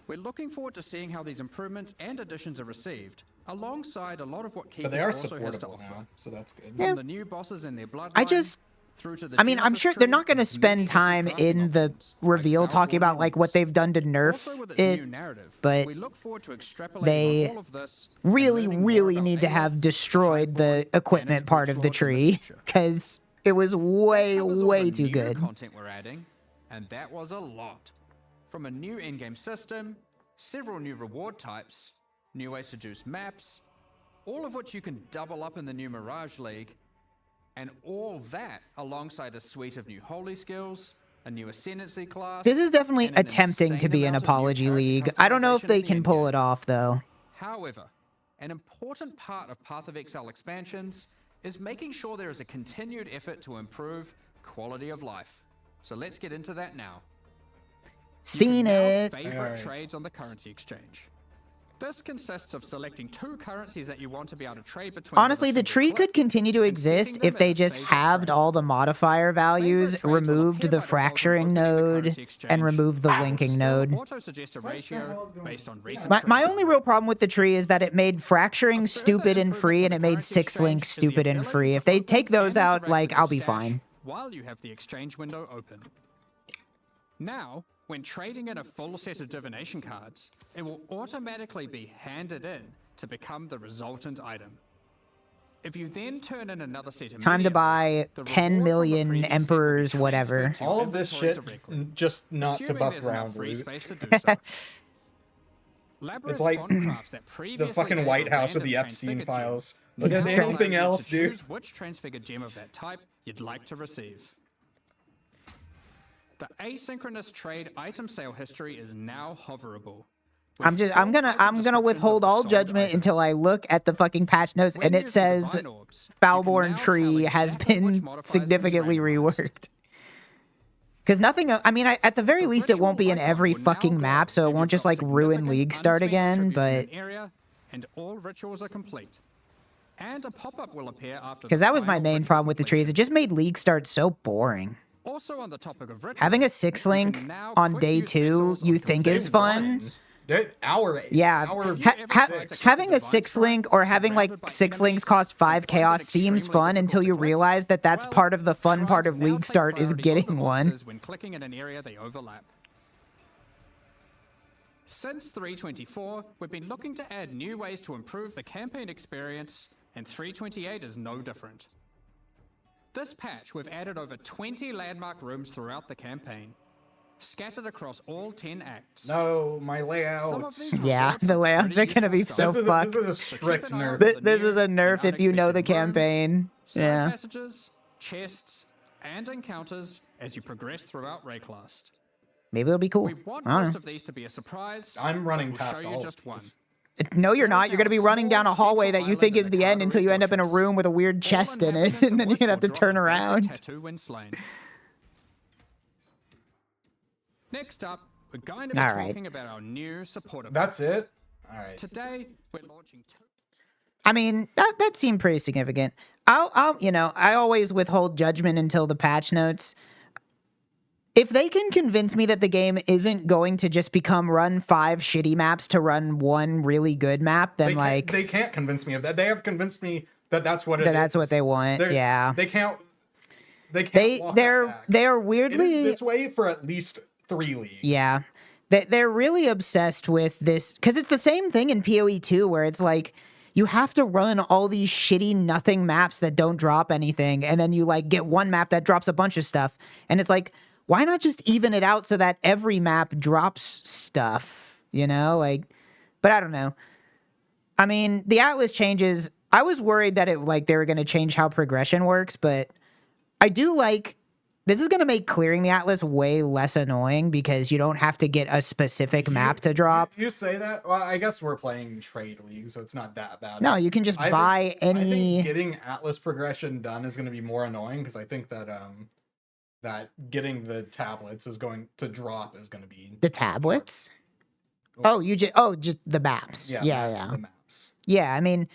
We're looking forward to seeing how these improvements and additions are received, alongside a lot of what But they Keepers are also has to supportable offer. now, so that's good. Yeah. From the new bosses and their bloodline, through to the I'm Genesis sure tree they're not going to with many spend different time crafting in the options, reveal like talking Foul about like what Warlords. they've done to nerf Also with its it, new narrative, but we look forward to extrapolating they on all of this and really, learning more really about need to Aelith, have destroyed the Hiveborn, and equipment its part Breach of the Lords in tree, future. because it was way, That covers all way the too new good. content we're adding, and that was a lot. From a new in-game system, several new reward types, new ways to juice maps, all of which you can double up in the new Mirage League, and all that alongside a suite of new holy skills, a new ascendancy class. This is definitely and an attempting to insane be an amount of new apology character league. I don't know if customization they in the can pull endgame. it off, though. However, an important part of Path of Exile expansions is making sure there is a continued effort to improve quality of life. So let's get into that now. Seen it. Favorite Alright. trades on the currency exchange. This consists of selecting 2 currencies that you want to be able to trade between. Honestly, the tree could continue to exist if they just halved all the modifier values, Favorite trades will removed appear the by default on fracturing opening the node, currency and exchange, removed the but will linking still node. auto-suggest a ratio based on recent My trade only real problem with the tree is that it made fracturing A further stupid and improvement free, to and the it made currency 6 exchange links is the stupid and ability free. to If they open take those and out, interact like, with I'll your be stash fine. While you have the exchange window open. Now, when trading in a full set of divination cards, it will automatically be handed in to become the resultant item. If you then turn in another set Time to immediately, buy the 10 reward from the million previous set will be emperors, transferred whatever. to your All of this this inventory shit, directly, just not to assuming buff there's enough ground free root. space to do so. Labyrinth It's like font crafts that The previously fucking gave White a House with random the Epstein transfigured gem files. Look at now anything allow you else, to dude. choose which transfigured gem of that type you'd like to receive. The asynchronous trade item sale history is now hoverable. I'm gonna withhold all judgment until I look at the fucking patch notes and it says Foulborn Tree has been significantly reworked. Because nothing, at the very least, it won't be in every fucking map, so it won't just like ruin League Start again. But and all rituals are complete. And a pop-up will appear after. because that was my main problem with the trees, it just made League Start so boring. Also on the topic of rituals, Having a 6 link on day 2 you think is fun. Yeah, having a 6 link or having like 6 links cost 5 chaos seems fun until you realize that that's part of the fun part of League Start is getting one. When clicking in an area they overlap. Since 3.24, we've been looking to add new ways to improve the campaign experience, and 3.28 is no different. This patch, we've added over 20 landmark rooms throughout the campaign, scattered across all 10 acts. No, my Some of layouts. these Yeah, rewards the are layouts pretty are gonna be useful so stuff. fucked. This is a So keep strict an eye out nerf. for the This new is a and nerf if you know the unexpected rooms, campaign. side Yeah. passages, chests, and encounters as you progress throughout Rayclast. Maybe it'll be cool. We want I don't most know. of these to be a surprise. I'm running We'll past show all you of just one. these. No, you're not. You're now gonna be a running down a small hallway central that you think island is in the the end heart until of you Red end up in a Fortress. room with a weird All chest in it, inhabitants and of then you're which gonna have to will drop turn a basic around. tattoo when slain. Next up, we're going to be All right. talking about our new supporter That's packs. it? Alright. Today, we're launching 2. I mean, that seemed pretty significant. I always withhold judgment until the patch notes. If they can convince me that the game isn't going to just become run 5 shitty maps to run 1 really good map, then They can't convince me of that. They have convinced me that that's what it is. that's what they want. Yeah. They can't walk that back. They're It weirdly is this way for at least 3 leagues. Yeah. They're really obsessed with this because it's the same thing in PoE 2 where it's like you have to run all these shitty nothing maps that don't drop anything, and then you like get one map that drops a bunch of stuff, and it's like, why not just even it out so that every map drops stuff, you know? Like, but I don't know. I mean, the Atlas changes. I was worried that they were going to change how progression works, but I do like this is going to make clearing the Atlas way less annoying because you don't have to get a specific map to drop. You say that? Well, I guess we're playing trade league, so it's not that bad. No, you can just I buy think any. getting Atlas progression done is going to be more annoying because I think that that getting the tablets is going to drop is going to be The tablets? Oh, just the maps. Yeah. the maps. Yeah, I mean,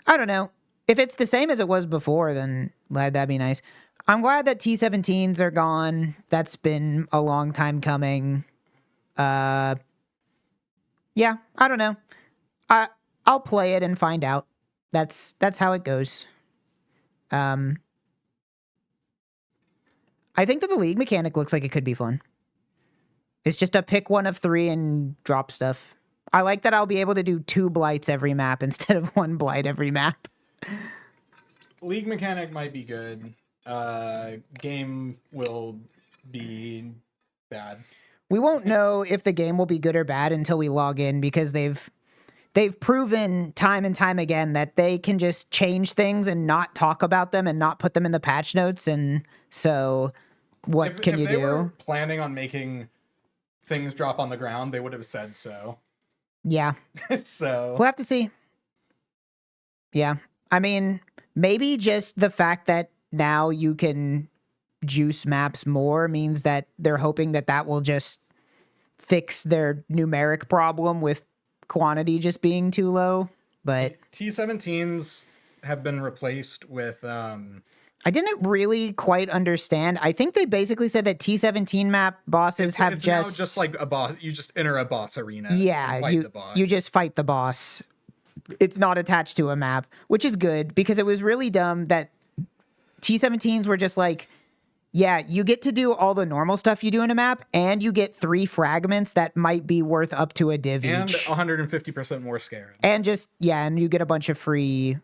I don't know. If it's the same as it was before, then that'd be nice. I'm glad that T17s are gone. That's been a long time coming. Yeah, I don't know. I'll play it and find out. That's how it goes. I think that the league mechanic looks like it could be fun. It's just a pick one of 3 and drop stuff. I like that I'll be able to do 2 blights every map instead of 1 blight every map. League mechanic might be good. Game will be bad. We won't know if the game will be good or bad until we log in because they've proven time and time again that they can just change things and not talk about them and not put them in the patch notes. And so what can you do? If they were planning on making things drop on the ground, they would have said so. Yeah. So We'll have to see. Yeah. I mean, maybe just the fact that now you can juice maps more means that they're hoping that will just fix their numeric problem with quantity just being too low. But T17s have been replaced with I didn't really quite understand. I think they basically said that T17 map bosses have it's now just like a boss. You just enter a boss arena. Yeah, and fight the boss. you just fight the boss. It's not attached to a map, which is good because it was really dumb that T17s were just like, yeah, you get to do all the normal stuff you do in a map, and you get 3 fragments that might be worth up to a div and each. 150% more scarabs. And and you get a bunch of free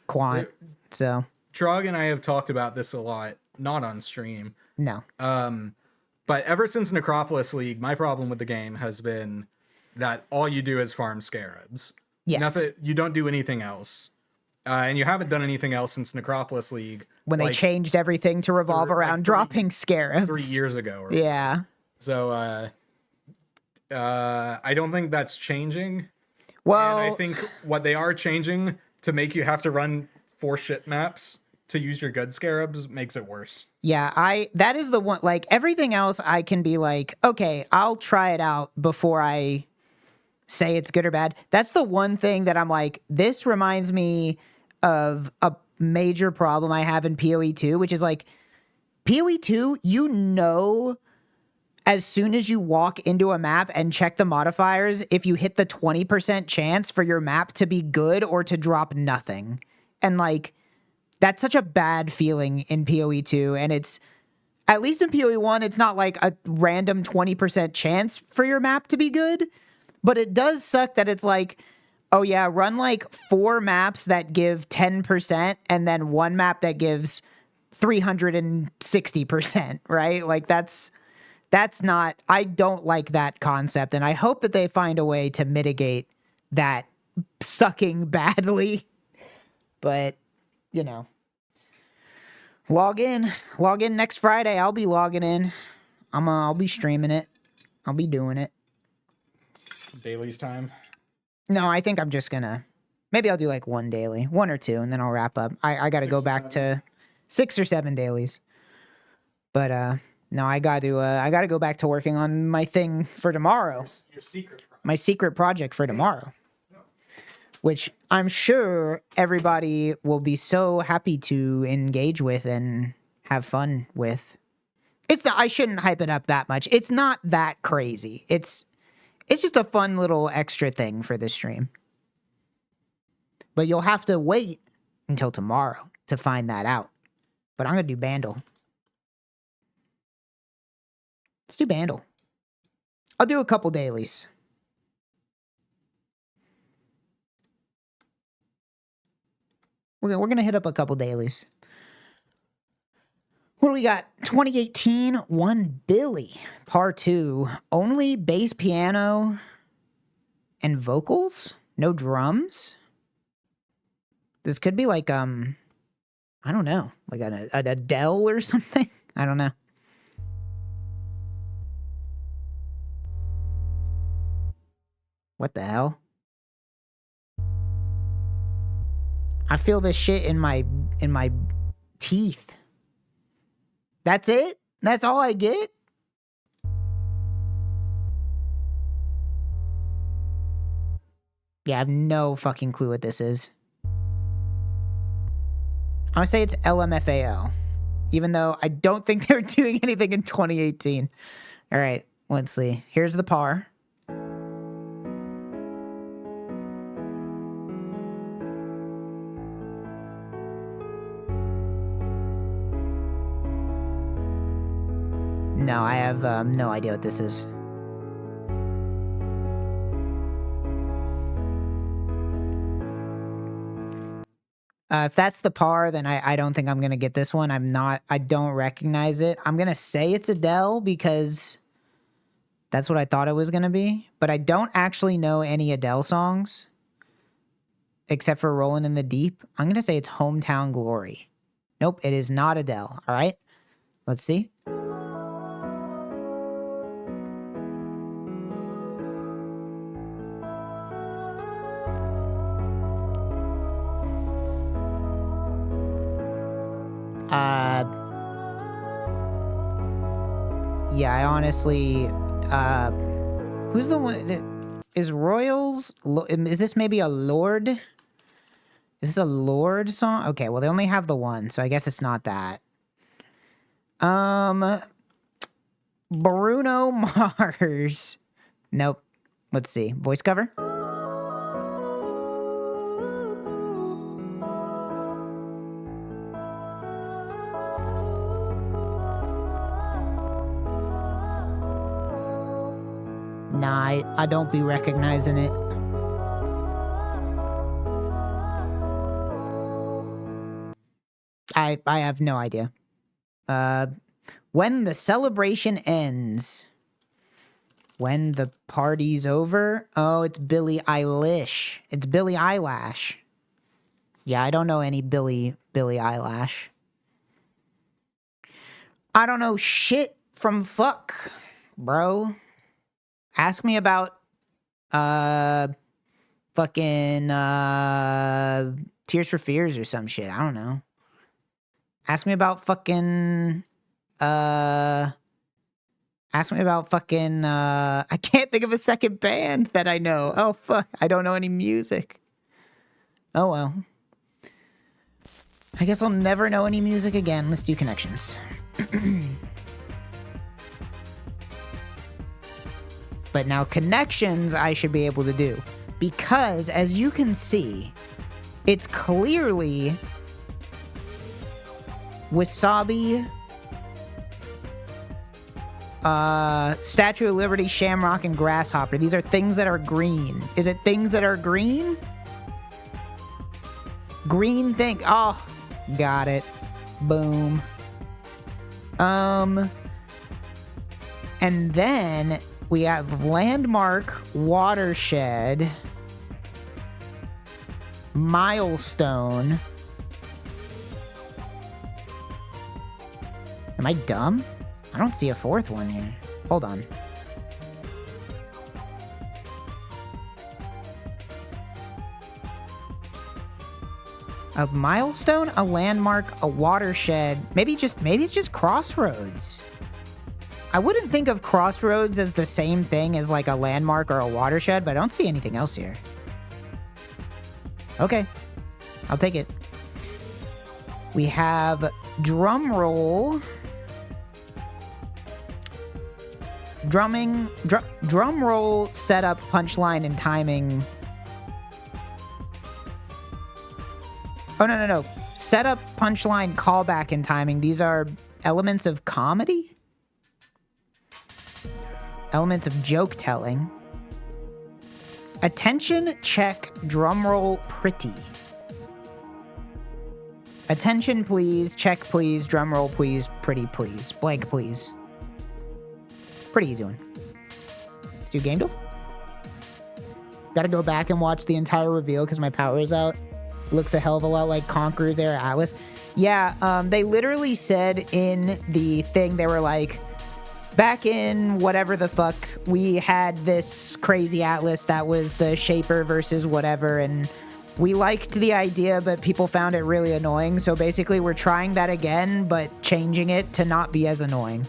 quant. So Trog and I have talked about this a lot, not on stream. no. But ever since Necropolis League, my problem with the game has been that all you do is farm scarabs. Yes. You don't do anything else. And you haven't done anything else since Necropolis League. When they changed everything to revolve around dropping scarabs. 3 years ago. Yeah. So I don't think that's changing. Well, And I think what they are changing to make you have to run 4 shit maps to use your good scarabs makes it worse. yeah, that is the one, like everything else I can be like, okay, I'll try it out before I say it's good or bad. That's the one thing that I'm like, this reminds me of a major problem I have in PoE 2, which is like PoE 2, you know, as soon as you walk into a map and check the modifiers, if you hit the 20% chance for your map to be good or to drop nothing. And like, that's such a bad feeling in PoE 2. And it's, at least in PoE 1, it's not like a random 20% chance for your map to be good. But it does suck that it's like, oh yeah, run like 4 maps that give 10% and then 1 map that gives 360%, right? Like that's not, I don't like that concept. And I hope that they find a way to mitigate that sucking badly. But, you know, log in next Friday. I'll be logging in. I'll be streaming it. I'll be doing it. Dailies time. No, I think I'm just gonna, maybe I'll do like 1 daily, 1 or 2, and then I'll wrap up. I gotta go back to 6 or 7 dailies. But no, I gotta go back to working on my thing for tomorrow. Your secret project. My secret project for tomorrow. Which I'm sure everybody will be so happy to engage with and have fun with. I shouldn't hype it up that much. It's not that crazy. It's just a fun little extra thing for the stream. But you'll have to wait until tomorrow to find that out. But I'm going to do Bandle. Let's do Bandle. I'll do a couple dailies. We're going to hit up a couple dailies. What do we got? 2018, One Billy, Part 2. Only bass, piano, and vocals? No drums? This could be like, I don't know, like an Adele or something? I don't know. What the hell? I feel this shit in my teeth. That's it? That's all I get? Yeah, I have no fucking clue what this is. I'm gonna say it's LMFAO, even though I don't think they were doing anything in 2018. All right, let's see. Here's the par. No, I have no idea what this is. If that's the par, then I don't think I'm going to get this one. I don't recognize it. I'm going to say it's Adele because that's what I thought it was going to be. But I don't actually know any Adele songs except for Rollin' in the Deep. I'm going to say it's Hometown Glory. Nope, it is not Adele. All right, let's see. Yeah, I honestly, who's the one, is Royals, is this maybe a Lord? Is this a Lord song? Okay, well, they only have the one, so I guess it's not that. Bruno Mars. Nope. Let's see. Voice cover? Nah, I don't be recognizing it. I have no idea. When the celebration ends. When the party's over. Oh, it's Billie Eilish. It's Billie Eyelash. Yeah, I don't know any Billie Eyelash. I don't know shit from fuck, bro. Ask me about fucking Tears for Fears or some shit. I don't know. Ask me about fucking I can't think of a second band that I know. Oh fuck, I don't know any music. Oh well. I guess I'll never know any music again. Let's do connections. But now connections I should be able to do. Because, as you can see, it's clearly Wasabi, Statue of Liberty, Shamrock, and Grasshopper. These are things that are green. Is it things that are green? Green thing. Oh, got it. Boom. And then we have Landmark, Watershed, Milestone. Am I dumb? I don't see a fourth one here. Hold on. A milestone, a landmark, a watershed. Maybe it's just Crossroads. I wouldn't think of Crossroads as the same thing as like a landmark or a watershed, but I don't see anything else here. Okay, I'll take it. We have drum roll. Drum roll, setup, punchline, and timing. Oh, no. Setup, punchline, callback, and timing. These are elements of comedy? Elements of joke telling. Attention, check, drum roll, pretty. Attention, please. Check, please. Drum roll, please. Pretty, please. Blank, please. Pretty easy one. Let's do game duel. Gotta go back and watch the entire reveal because my power is out. Looks a hell of a lot like Conqueror's Era Atlas. Yeah, they literally said in the thing, they were like, back in whatever the fuck, we had this crazy Atlas that was the Shaper versus whatever, and we liked the idea, but people found it really annoying. So basically, we're trying that again, but changing it to not be as annoying.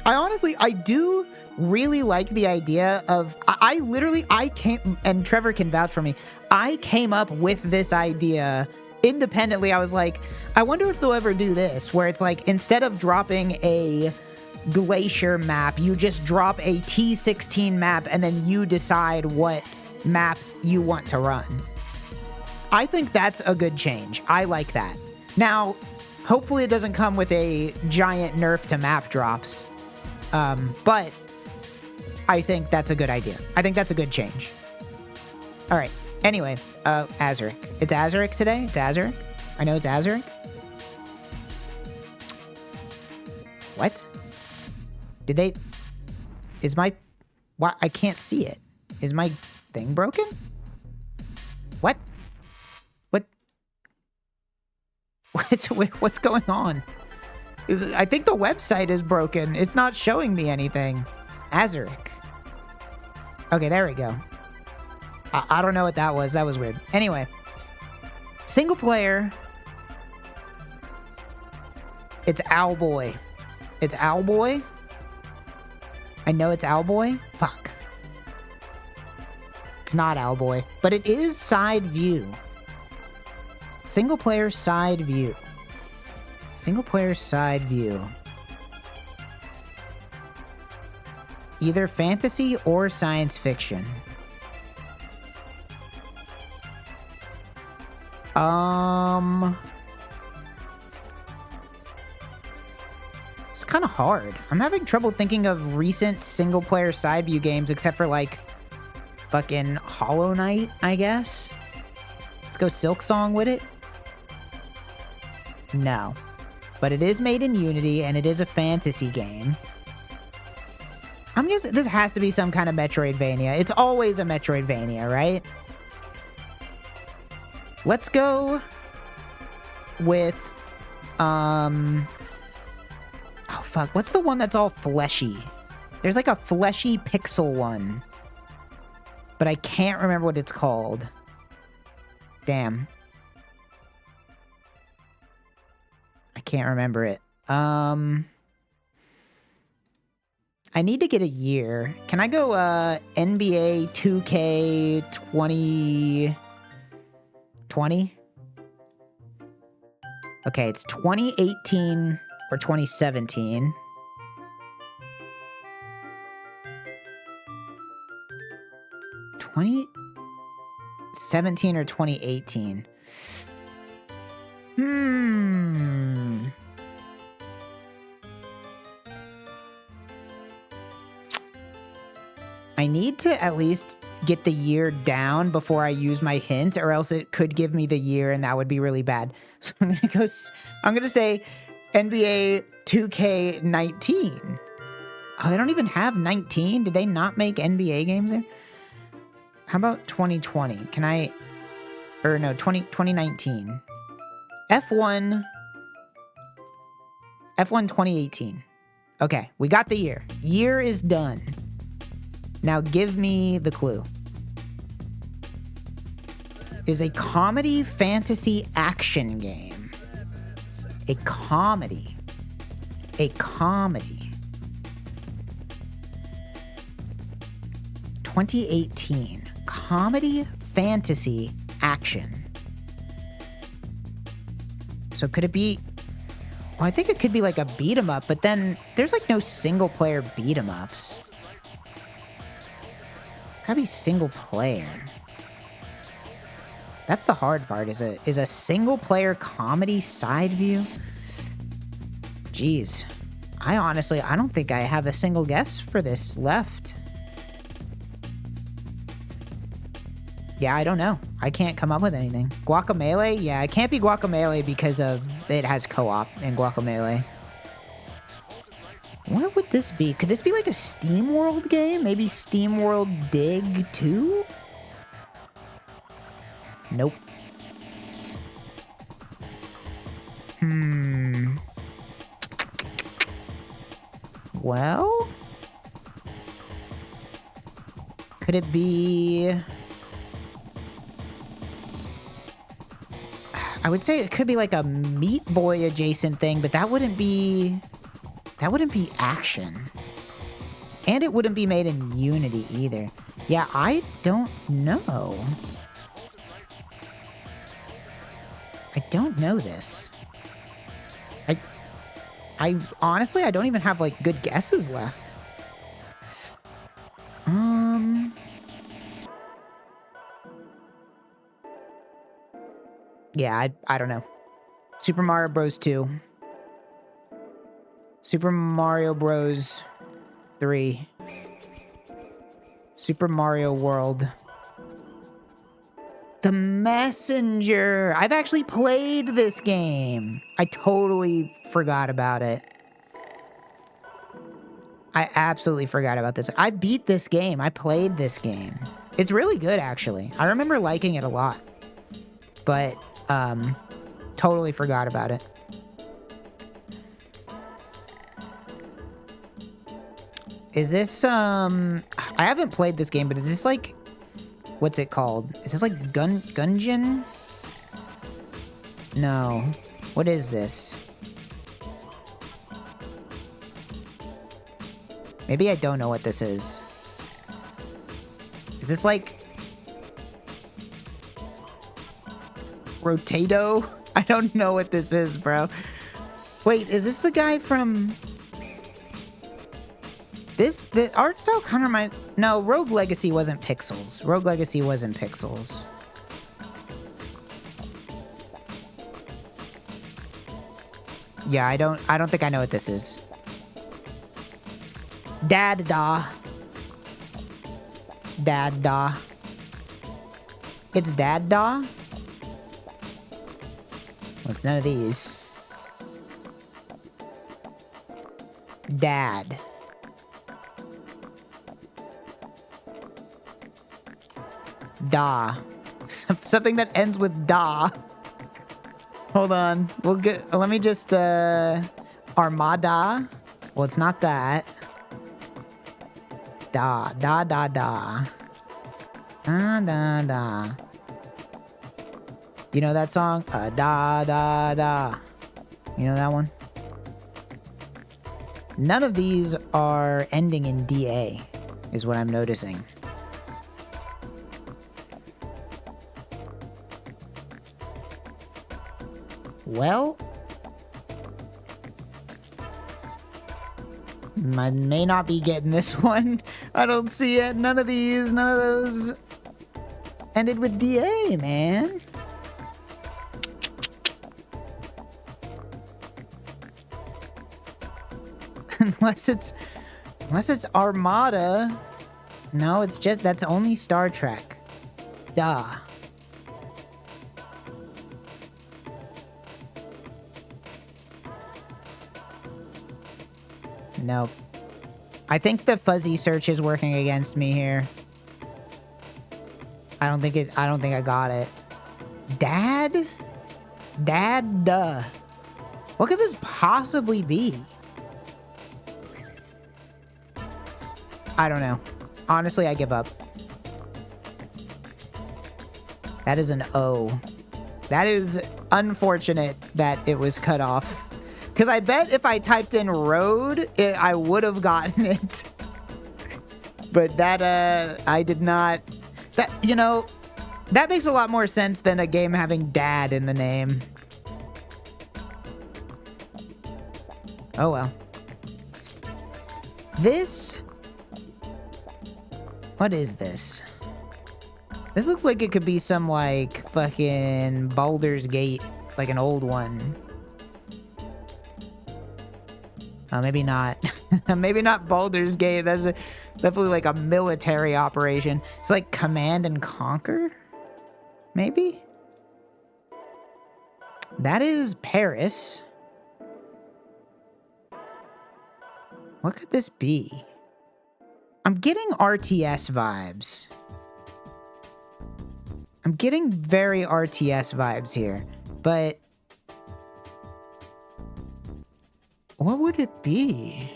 I do really like the idea of, I came, and Trevor can vouch for me, I came up with this idea independently. I was like, I wonder if they'll ever do this, where it's like, instead of dropping a glacier map, you just drop a T16 map, and then you decide what map you want to run. I think that's a good change. I like that. Now, hopefully it doesn't come with a giant nerf to map drops. But I think that's a good idea. I think that's a good change. All right. Anyway, Azuric. It's Azuric today? It's Azuric? I know it's Azuric. What? Did they... Is my... What? I can't see it. Is my thing broken? What? What? What's going on? I think the website is broken. It's not showing me anything. Azuric. Okay, there we go. I don't know what that was. That was weird. Anyway. Single player. It's Owlboy. It's Owlboy. I know it's Owlboy. Fuck. It's not Owlboy. But it is side view. Single player side view. Single player side view. Either fantasy or science fiction. It's kind of hard. I'm having trouble thinking of recent single player side view games except for like fucking Hollow Knight, I guess. Let's go Silk Song with it. No. But it is made in Unity and it is a fantasy game. I'm guessing this has to be some kind of Metroidvania. It's always a Metroidvania, right? Let's go with, oh fuck, what's the one that's all fleshy? There's like a fleshy pixel one, but I can't remember what it's called. Damn. I can't remember it. I need to get a year. Can I go, NBA 2K 2020? Okay, it's 2018 or 2017. or 2018. I need to at least get the year down before I use my hint, or else it could give me the year and that would be really bad. So I'm gonna say NBA 2K19. Oh, they don't even have 19? Did they not make NBA games there? How about 2020? Can I, or no, 2019. F1 2018. Okay, we got the year. Year is done. Now give me the clue. It is a comedy fantasy action game. A comedy. 2018. Comedy fantasy action. So could it be... Well, I think it could be like a beat 'em up, but then there's like no single player beat 'em ups. Gotta be single player. That's the hard part. Is a single player comedy side view? Jeez. I don't think I have a single guess for this left. Yeah, I don't know. I can't come up with anything. Guacamelee? Yeah, it can't be Guacamelee because of it has co-op in Guacamelee. What would this be? Could this be like a Steam World game? Maybe Steam World Dig 2? Nope. Well? Could it be... I would say it could be like a Meat Boy adjacent thing, but that wouldn't be action. And it wouldn't be made in Unity either. Yeah, I don't know. I don't know this. I honestly, I don't even have like good guesses left. Yeah, I don't know. Super Mario Bros. 2. Super Mario Bros. 3. Super Mario World. The Messenger. I've actually played this game. I totally forgot about it. I absolutely forgot about this. I beat this game. I played this game. It's really good, actually. I remember liking it a lot. But, totally forgot about it. Is this, I haven't played this game, but is this like, what's it called? Is this like Gungeon? No. What is this? Maybe I don't know what this is. Is this like... Rotato? I don't know what this is, bro. Wait, is this the guy from... The art style kind of reminds... No, Rogue Legacy wasn't pixels. Rogue Legacy wasn't pixels. Yeah, I don't think I know what this is. Dad-da. Dad-da. It's Dad-da? Well, it's none of these. Dad. Da. Something that ends with da. Hold on. We'll get... Let me just, Armada. Well, it's not that. Da. Da, da, da. Da, da, da. You know that song? Da, da, da. You know that one? None of these are ending in DA, is what I'm noticing. Well, I may not be getting this one. I don't see it. None of these, none of those ended with DA, man. Unless it's Armada. No, it's just, that's only Star Trek. Duh. Nope. I think the fuzzy search is working against me here. I don't think I got it. Dad? Dad, duh. What could this possibly be? I don't know. Honestly, I give up. That is an O. That is unfortunate that it was cut off. Because I bet if I typed in road, I would have gotten it. But that, I did not. That, you know, that makes a lot more sense than a game having dad in the name. Oh well. This... What is this? This looks like it could be some, like, fucking Baldur's Gate. Like an old one. Maybe not. Maybe not Baldur's Gate. That's definitely like a military operation. It's like Command and Conquer? maybe? That is Paris. What could this be? I'm getting RTS vibes. I'm getting very RTS vibes here, but what would it be?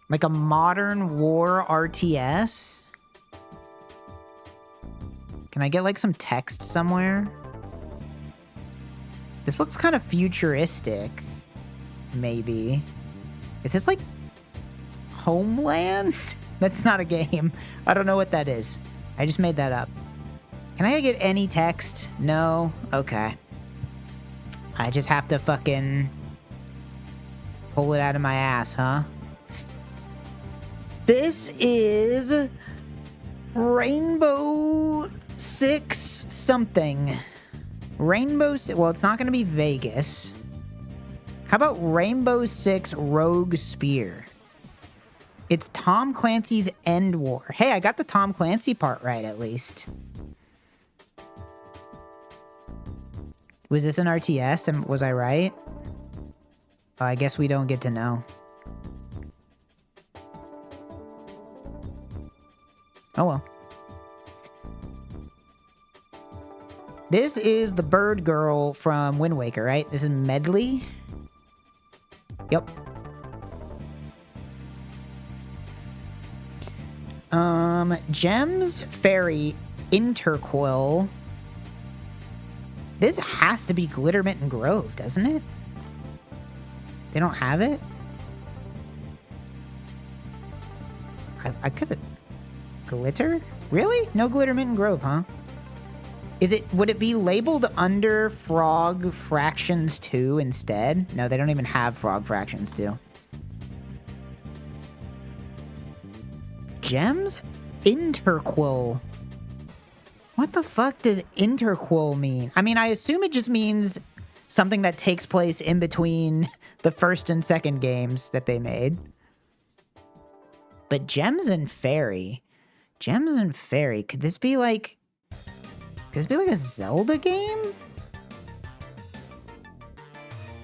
Like a modern war RTS? Can I get like some text somewhere? This looks kind of futuristic. Maybe. Is this like Homeland? That's not a game. I don't know what that is. I just made that up. Can I get any text? No? Okay. I just have to fucking pull it out of my ass, huh? This is Rainbow Six something. Rainbow Six, well, it's not going to be Vegas. How about Rainbow Six Rogue Spear? It's Tom Clancy's End War. Hey, I got the Tom Clancy part right, at least. Was this an RTS, and was I right? Oh, I guess we don't get to know. Oh well. This is the bird girl from Wind Waker, right? This is Medley. Yep. Gems, Fairy, Intercoil. This has to be Glittermint and Grove, doesn't it? They don't have it? I could have... Glitter? Really? No Glittermint and Grove, huh? Would it be labeled under Frog Fractions 2 instead? No, they don't even have Frog Fractions 2. Gems? Interquil. What the fuck does interquil mean? I mean, I assume it just means something that takes place in between the first and second games that they made. But Gems and Fairy. Gems and Fairy. Could this be like a Zelda game?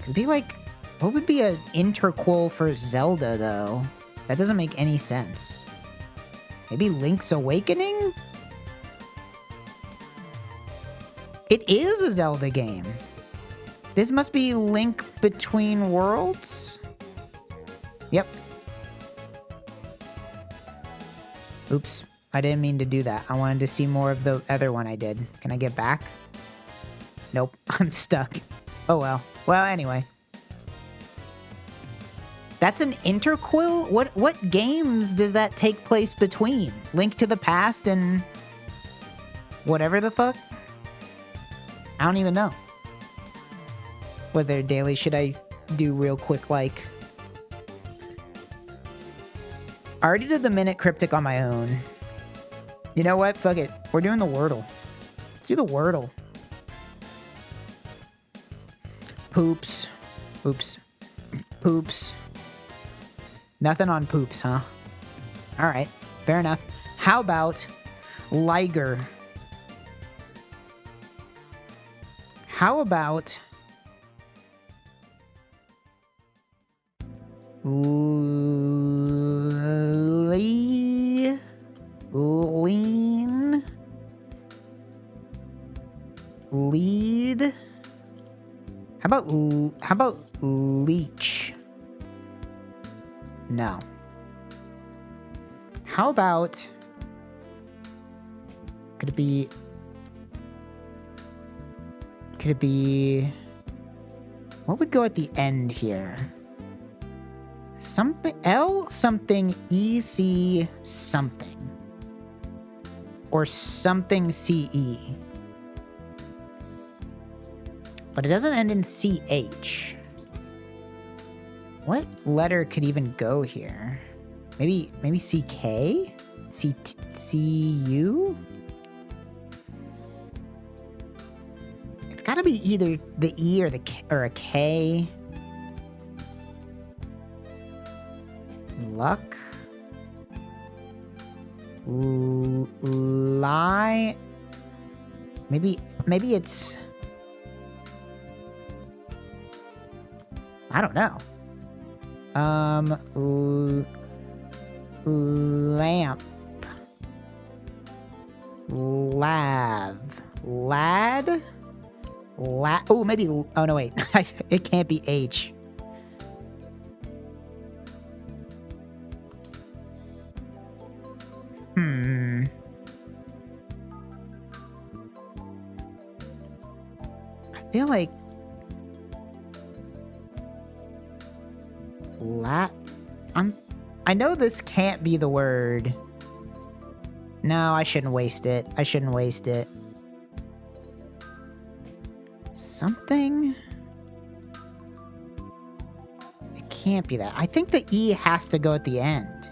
Could it be like... What would be an interquil for Zelda, though? That doesn't make any sense. Maybe Link's Awakening? It is a Zelda game. This must be Link Between Worlds? Yep. Oops. I didn't mean to do that. I wanted to see more of the other one I did. Can I get back? Nope. I'm stuck. Oh well. Well, anyway. That's an interquil? What games does that take place between? Link to the Past and... whatever the fuck? I don't even know. Whether daily should I do real quick, like... I already did the Minute Cryptic on my own. You know what? Fuck it. We're doing the Wordle. Let's do the Wordle. Poops. Oops. Poops. Nothing on poops, huh? Alright. Fair enough. How about Liger? How about... Lean... Lead... How about leech? No. How about... Could it be... What would go at the end here? Something... L something EC something. Or something CE. But it doesn't end in CH. What letter could even go here? Maybe CK? CU? It's gotta be either the E or a K. Luck? Lie. Maybe it's... I don't know. Lamp. Lav. Lad? Oh, maybe... Oh, no, wait. It can't be H. I feel like... I know this can't be the word. No, I shouldn't waste it. I shouldn't waste it. Something? It can't be that. I think the E has to go at the end.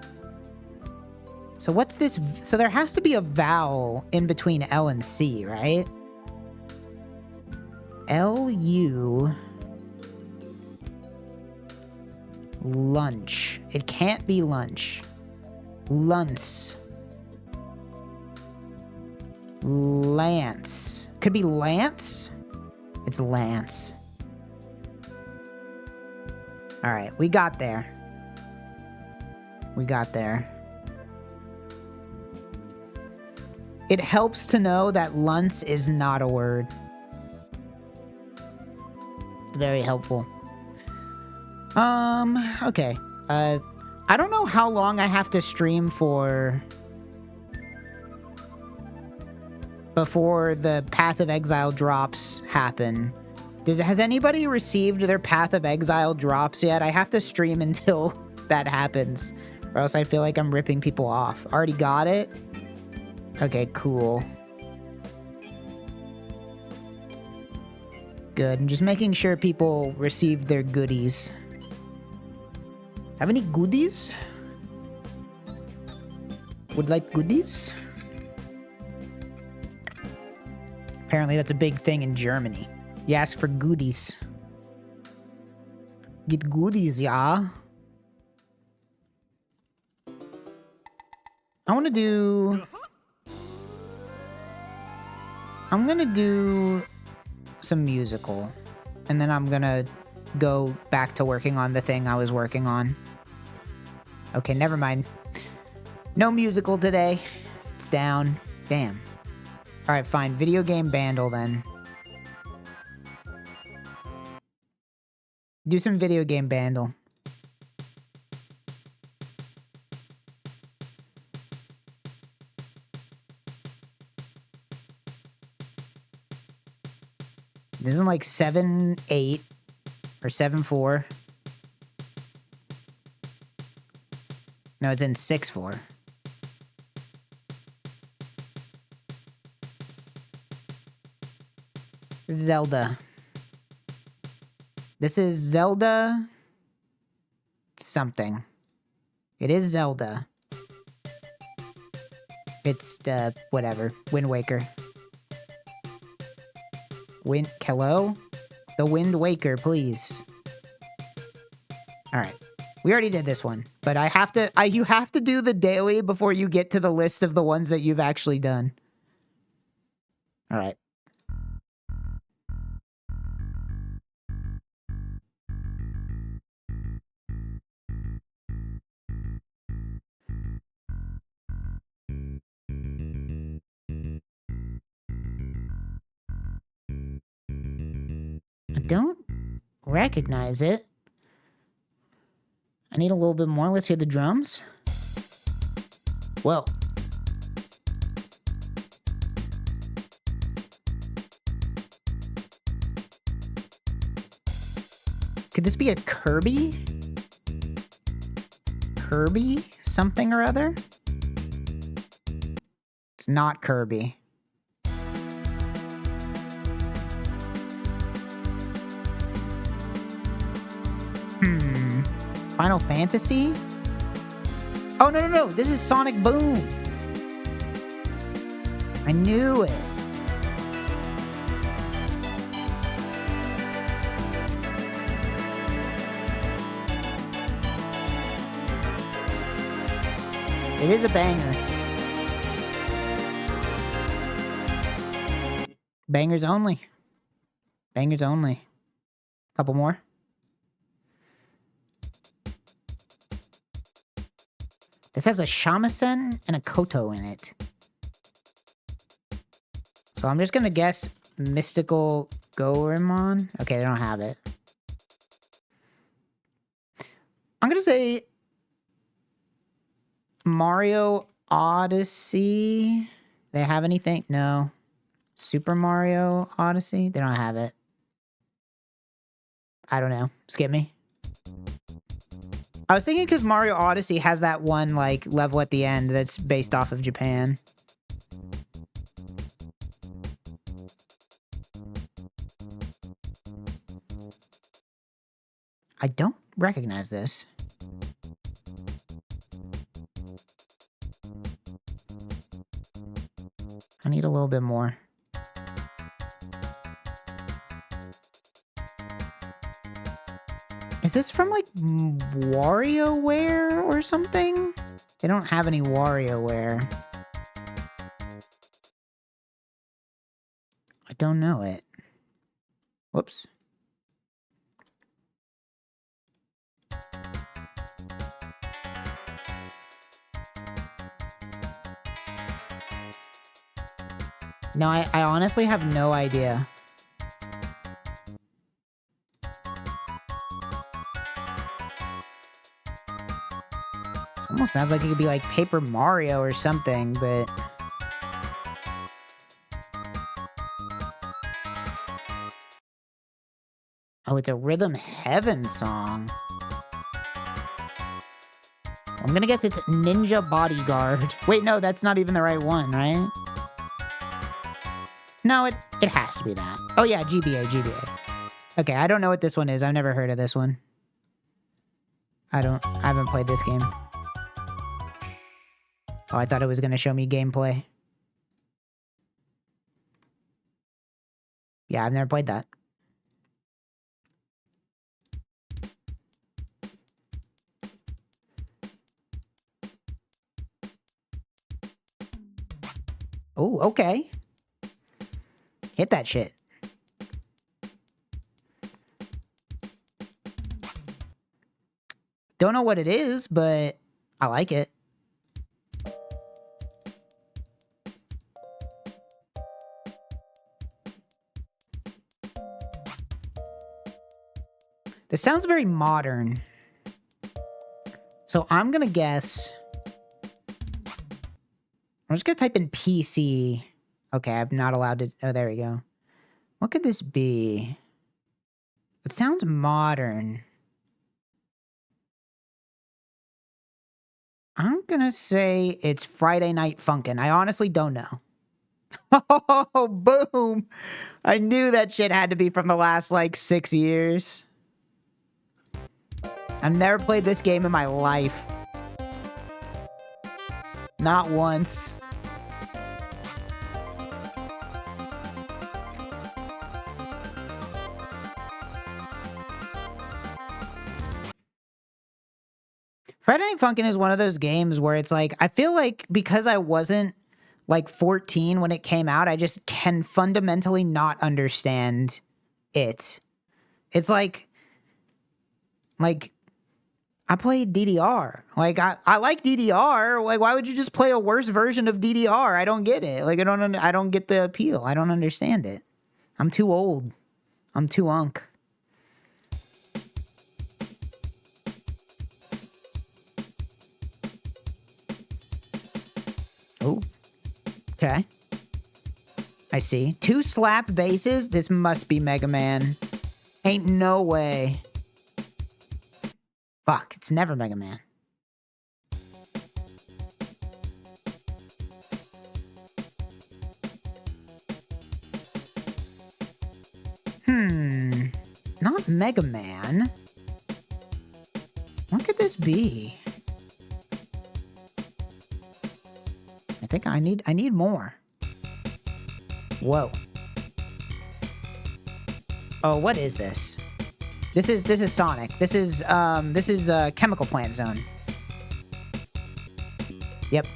So what's this? So there has to be a vowel in between L and C, right? L-U... Lunch. It can't be lunch. Lunce. Lance. Could be Lance? It's Lance. Alright, we got there. We got there. It helps to know that lunce is not a word. Very helpful. Okay. I don't know how long I have to stream for before the Path of Exile drops happen. Has anybody received their Path of Exile drops yet? I have to stream until that happens, or else I feel like I'm ripping people off. Already got it? Okay, cool. Good. I'm just making sure people receive their goodies. Have any goodies? Would like goodies? Apparently that's a big thing in Germany. You ask for goodies. Get goodies, yeah. I'm gonna do some musical. And then I'm gonna go back to working on the thing I was working on. Okay, never mind. No musical today. It's down. Damn. Alright, fine. Video game bandle then. Do some video game bandle. This isn't like 7-8 or 7-4. No, it's in 6-4. Zelda. This is Zelda something. It is Zelda. It's, whatever. Wind Waker. Hello? The Wind Waker, please. Alright. We already did this one, but you have to do the daily before you get to the list of the ones that you've actually done. Alright. I don't recognize it. I need a little bit more. Let's hear the drums. Whoa. Could this be a Kirby? Kirby something or other? It's not Kirby. Final Fantasy? Oh, no. This is Sonic Boom. I knew it. It is a banger. Bangers only. Bangers only. Couple more. This has a shamisen and a koto in it. So I'm just gonna guess Mystical Goemon. Okay, they don't have it. I'm gonna say Mario Odyssey. They have anything? No. Super Mario Odyssey? They don't have it. I don't know. Skip me. I was thinking because Mario Odyssey has that one, like, level at the end that's based off of Japan. I don't recognize this. I need a little bit more. Is this from, like, WarioWare or something? They don't have any WarioWare. I don't know it. Whoops. No, I honestly have no idea. This almost sounds like it could be like Paper Mario or something, but... Oh, it's a Rhythm Heaven song. I'm gonna guess it's Ninja Bodyguard. Wait, no, that's not even the right one, right? No, it has to be that. Oh yeah, GBA. Okay, I don't know what this one is. I've never heard of this one. I haven't played this game. Oh, I thought it was gonna show me gameplay. Yeah, I've never played that. Oh, okay. Hit that shit. Don't know what it is, but I like it. This sounds very modern. So I'm gonna guess... I'm just gonna type in PC. Okay, I'm not allowed to... Oh, there we go. What could this be? It sounds modern. I'm gonna say it's Friday Night Funkin'. I honestly don't know. Oh, boom! I knew that shit had to be from the last, like, 6 years. I've never played this game in my life. Not once. Friday Night Funkin' is one of those games where it's like, I feel like because I wasn't like 14 when it came out, I just can fundamentally not understand it. It's like I played DDR. Like I like DDR. Like why would you just play a worse version of DDR? I don't get it. Like I don't get the appeal. I don't understand it. I'm too old. I'm too unk. Oh, okay. I see. 2 slap basses? This must be Mega Man. Ain't no way. Fuck, it's never Mega Man. Not Mega Man. What could this be? I think I need more. Whoa. Oh, what is this? This is Sonic. This is Chemical Plant Zone. Yep.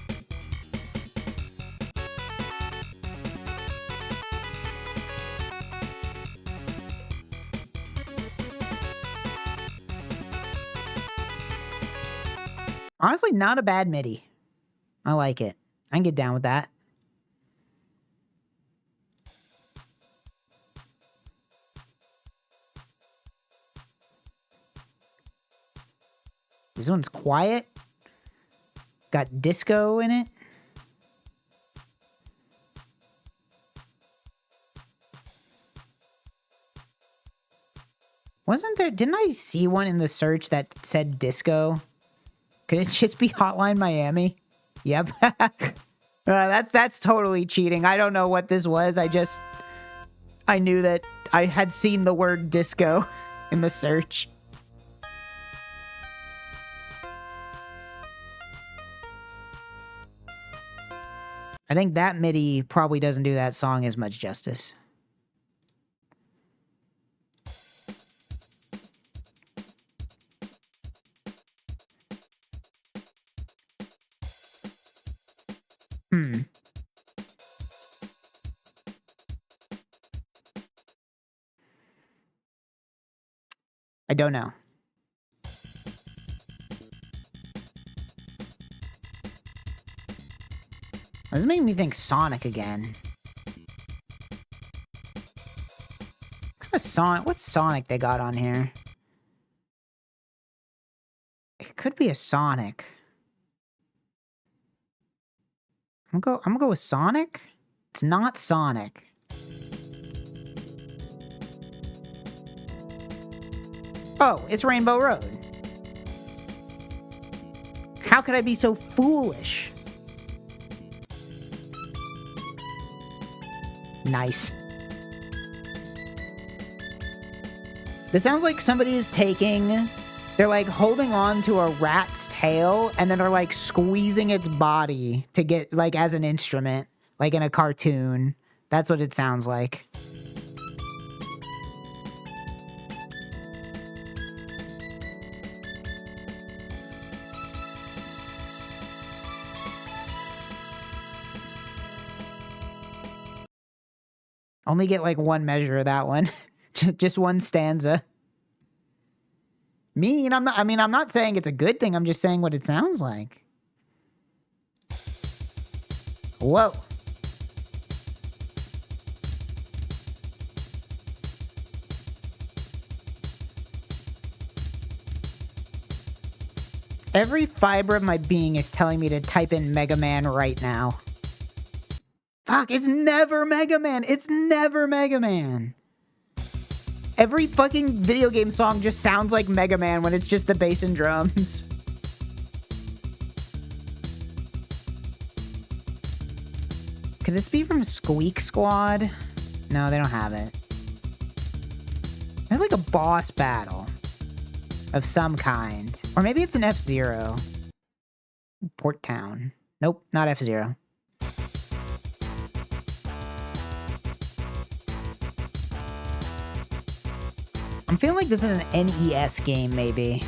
Honestly, not a bad MIDI. I like it. I can get down with that. This one's quiet. Got disco in it. Wasn't there... Didn't I see one in the search that said disco? Could it just be Hotline Miami? Yep. That's totally cheating. I don't know what this was. I knew that I had seen the word disco in the search. I think that MIDI probably doesn't do that song as much justice. I don't know. This is making me think Sonic again. What kind of Sonic? What's Sonic they got on here? It could be a Sonic. I'm gonna go with Sonic. It's not Sonic. Oh, it's Rainbow Road. How could I be so foolish? Nice. This sounds like somebody is taking... They're like holding on to a rat's tail and then they're like squeezing its body to get like as an instrument, like in a cartoon. That's what it sounds like. Only get like one measure of that one. Just one stanza. I'm not saying it's a good thing. I'm just saying what it sounds like. Whoa. Every fiber of my being is telling me to type in Mega Man right now. Fuck, it's never Mega Man. It's never Mega Man. Every fucking video game song just sounds like Mega Man when it's just the bass and drums. Could this be from Squeak Squad? No, they don't have it. It's like a boss battle of some kind. Or maybe it's an F-Zero. Port Town. Nope, not F-Zero. I'm feeling like this is an NES game, maybe.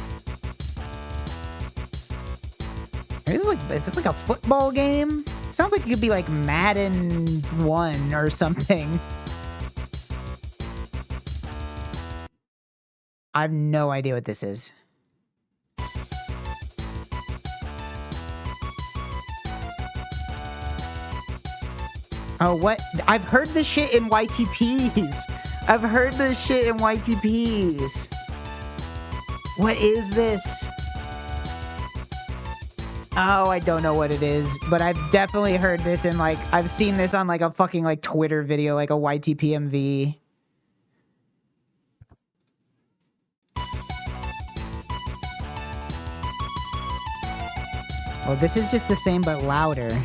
Maybe is this like a football game? It sounds like it could be like Madden 1 or something. I have no idea what this is. Oh, what? I've heard this shit in YTPs. I've heard this shit in YTPs. What is this? Oh, I don't know what it is, but I've definitely heard this in like, I've seen this on like a fucking like Twitter video, like a YTPMV. Well, this is just the same but louder.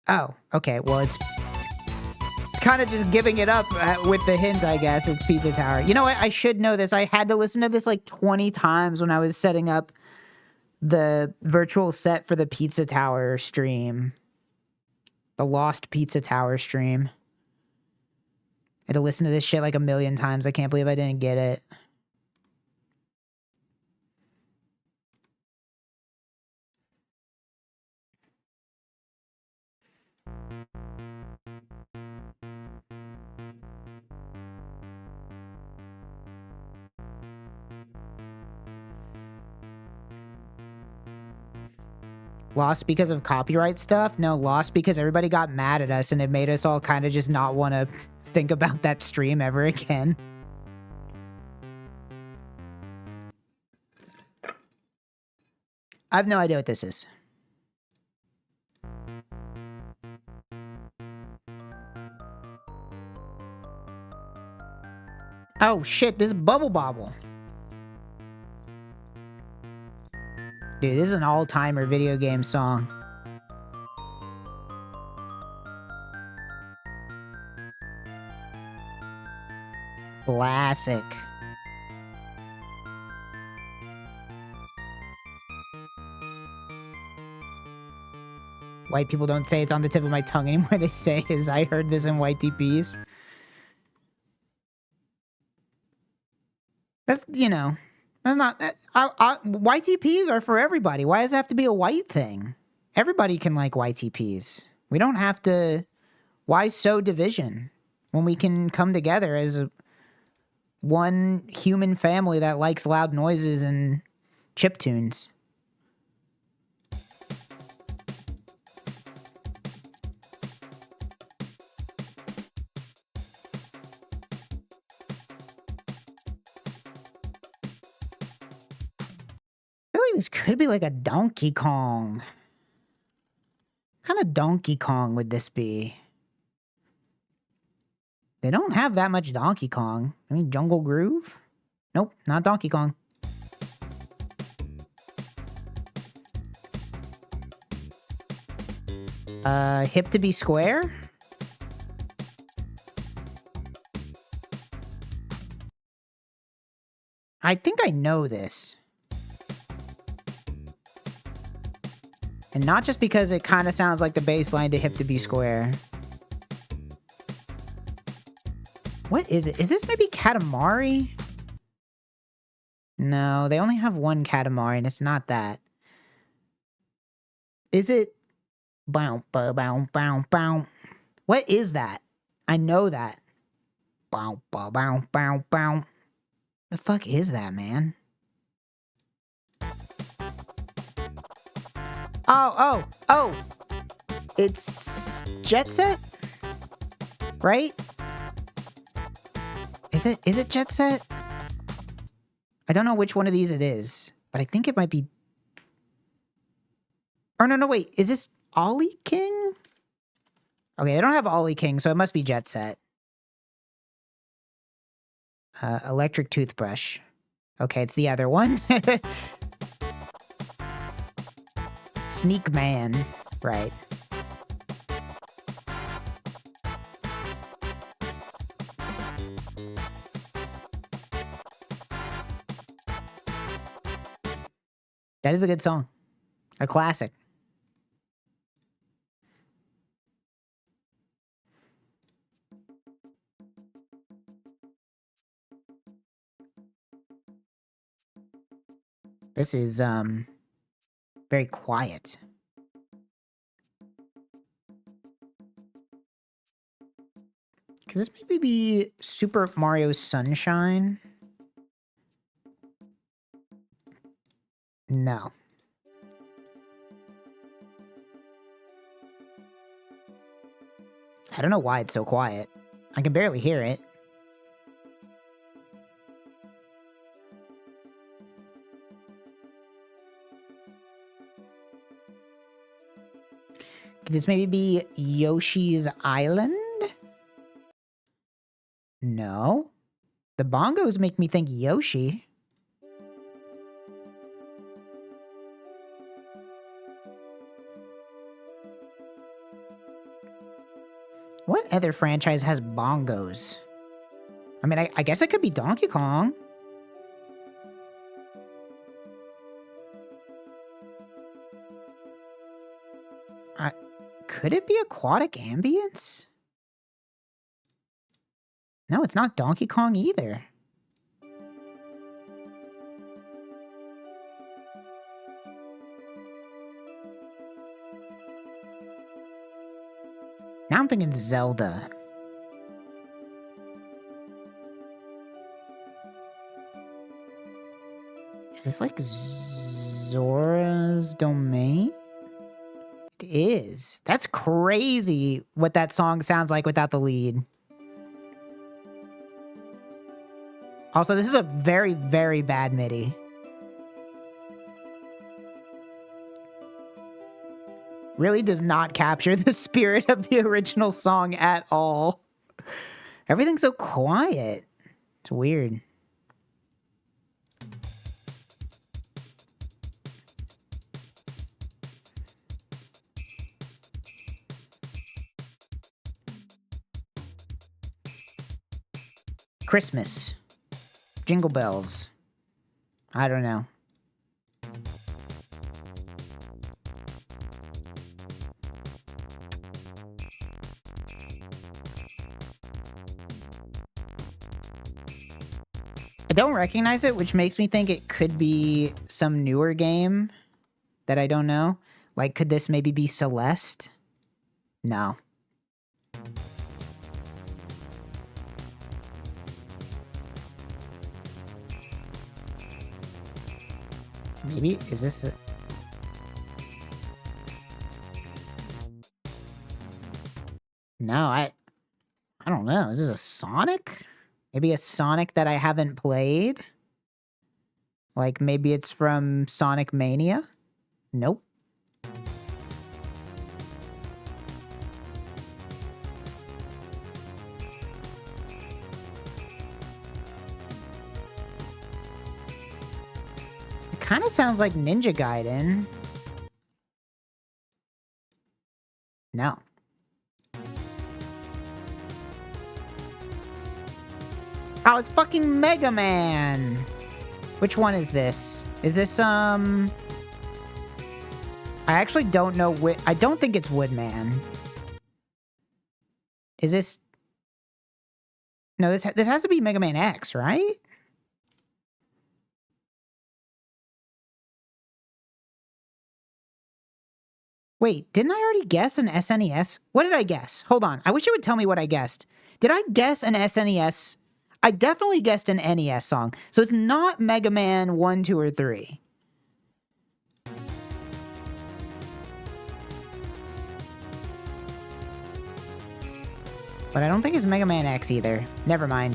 Oh, okay, well it's kind of just giving it up with the hint, I guess. It's Pizza Tower. You know what? I should know this. I had to listen to this like 20 times when I was setting up the virtual set for the Pizza Tower stream. The Lost Pizza Tower stream. I had to listen to this shit like a million times. I can't believe I didn't get it. Lost because of copyright stuff? No, lost because everybody got mad at us and it made us all kind of just not want to think about that stream ever again. I have no idea what this is. Oh shit, this is Bubble Bobble. Dude, this is an all-timer video game song. Classic. White people don't say it's on the tip of my tongue anymore. They say is I heard this in white TPs. That's, you know, that's not... white TPs are for everybody. Why does it have to be a white thing? Everybody can like white TPs. We don't have to... Why sow division when we can come together as one human family that likes loud noises and chiptunes? I feel like this could be like a Donkey Kong. What kind of Donkey Kong would this be? They don't have that much Donkey Kong. I mean, Jungle Groove? Nope, not Donkey Kong. Hip to be square? I think I know this. And not just because it kind of sounds like the bass line to Hip to Be Square. What is it? Is this maybe Katamari? No, they only have one Katamari and it's not that. Is it... Bow, bow, bow, bow, bow. What is that? I know that. Bow, bow, bow, bow, bow. The fuck is that, man? Oh! It's Jet Set? Right? Is it Jet Set? I don't know which one of these it is, but I think it might be... Or no, wait. Is this Ollie King? Okay, they don't have Ollie King, so it must be Jet Set. Electric Toothbrush. Okay, it's the other one. Sneak Man. Right. That is a good song. A classic. This is, very quiet. Could this maybe be Super Mario Sunshine? No. I don't know why it's so quiet. I can barely hear it. Could this maybe be Yoshi's Island? No. The bongos make me think Yoshi. What other franchise has bongos? I mean, I guess it could be Donkey Kong. Could it be Aquatic Ambience? No, it's not Donkey Kong either. Now I'm thinking Zelda. Is this like Zora's Domain? is. That's crazy what that song sounds like without the lead. Also, this is a very, very bad MIDI. Really does not capture the spirit of the original song at all. Everything's so quiet. It's weird. Christmas. Jingle bells. I don't know. I don't recognize it, which makes me think it could be some newer game that I don't know. Like, could this maybe be Celeste? No. Maybe, is this a... No, I don't know. Is this a Sonic? Maybe a Sonic that I haven't played? Like, maybe it's from Sonic Mania? Nope. It kind of sounds like Ninja Gaiden. No. Oh, it's fucking Mega Man! Which one is this? Is this, I actually don't know I don't think it's Woodman. Is this... No, this has to be Mega Man X, right? Wait, didn't I already guess an SNES? What did I guess? Hold on. I wish you would tell me what I guessed. Did I guess an SNES? I definitely guessed an NES song. So it's not Mega Man 1, 2, or 3. But I don't think it's Mega Man X either. Never mind.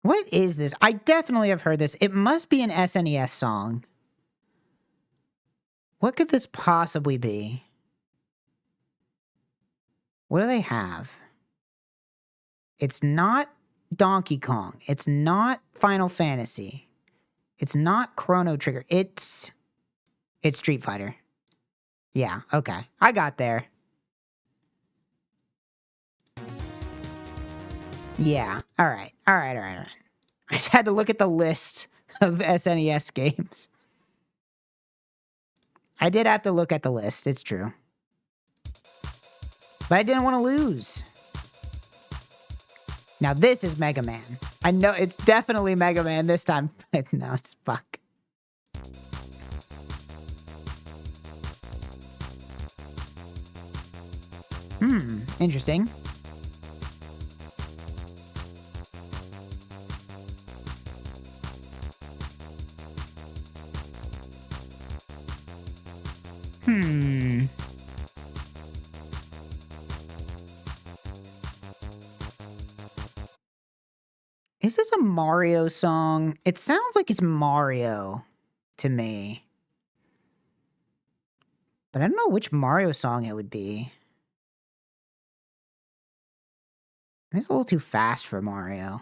What is this? I definitely have heard this. It must be an SNES song. What could this possibly be? What do they have? It's not Donkey Kong. It's not Final Fantasy. It's not Chrono Trigger. It's Street Fighter. Yeah, okay. I got there. Yeah, alright. I just had to look at the list of SNES games. I did have to look at the list, it's true. But I didn't want to lose. Now this is Mega Man. I know it's definitely Mega Man this time, but no, it's fuck. Interesting. Is this a Mario song? It sounds like it's Mario to me. But I don't know which Mario song it would be. It's a little too fast for Mario.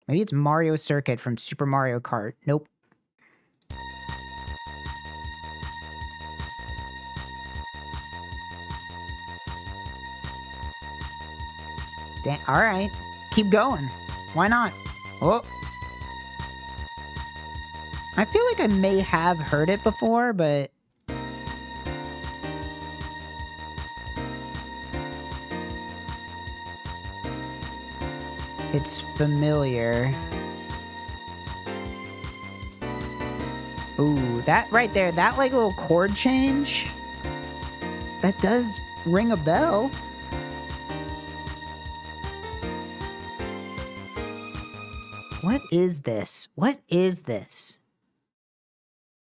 Maybe it's Mario Circuit from Super Mario Kart. Nope. All right. Keep going. Why not? Oh. I feel like I may have heard it before, but... It's familiar. Ooh, that right there, that like little chord change, that does ring a bell. What is this? What is this?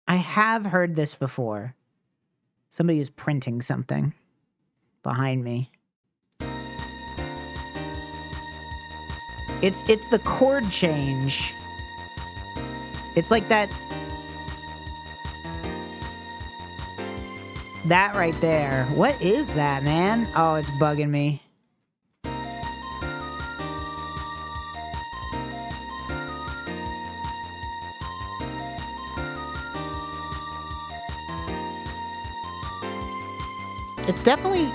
I have heard this before. Somebody is printing something behind me. It's the chord change. It's like that right there. What is that, man? Oh, it's bugging me. It's definitely...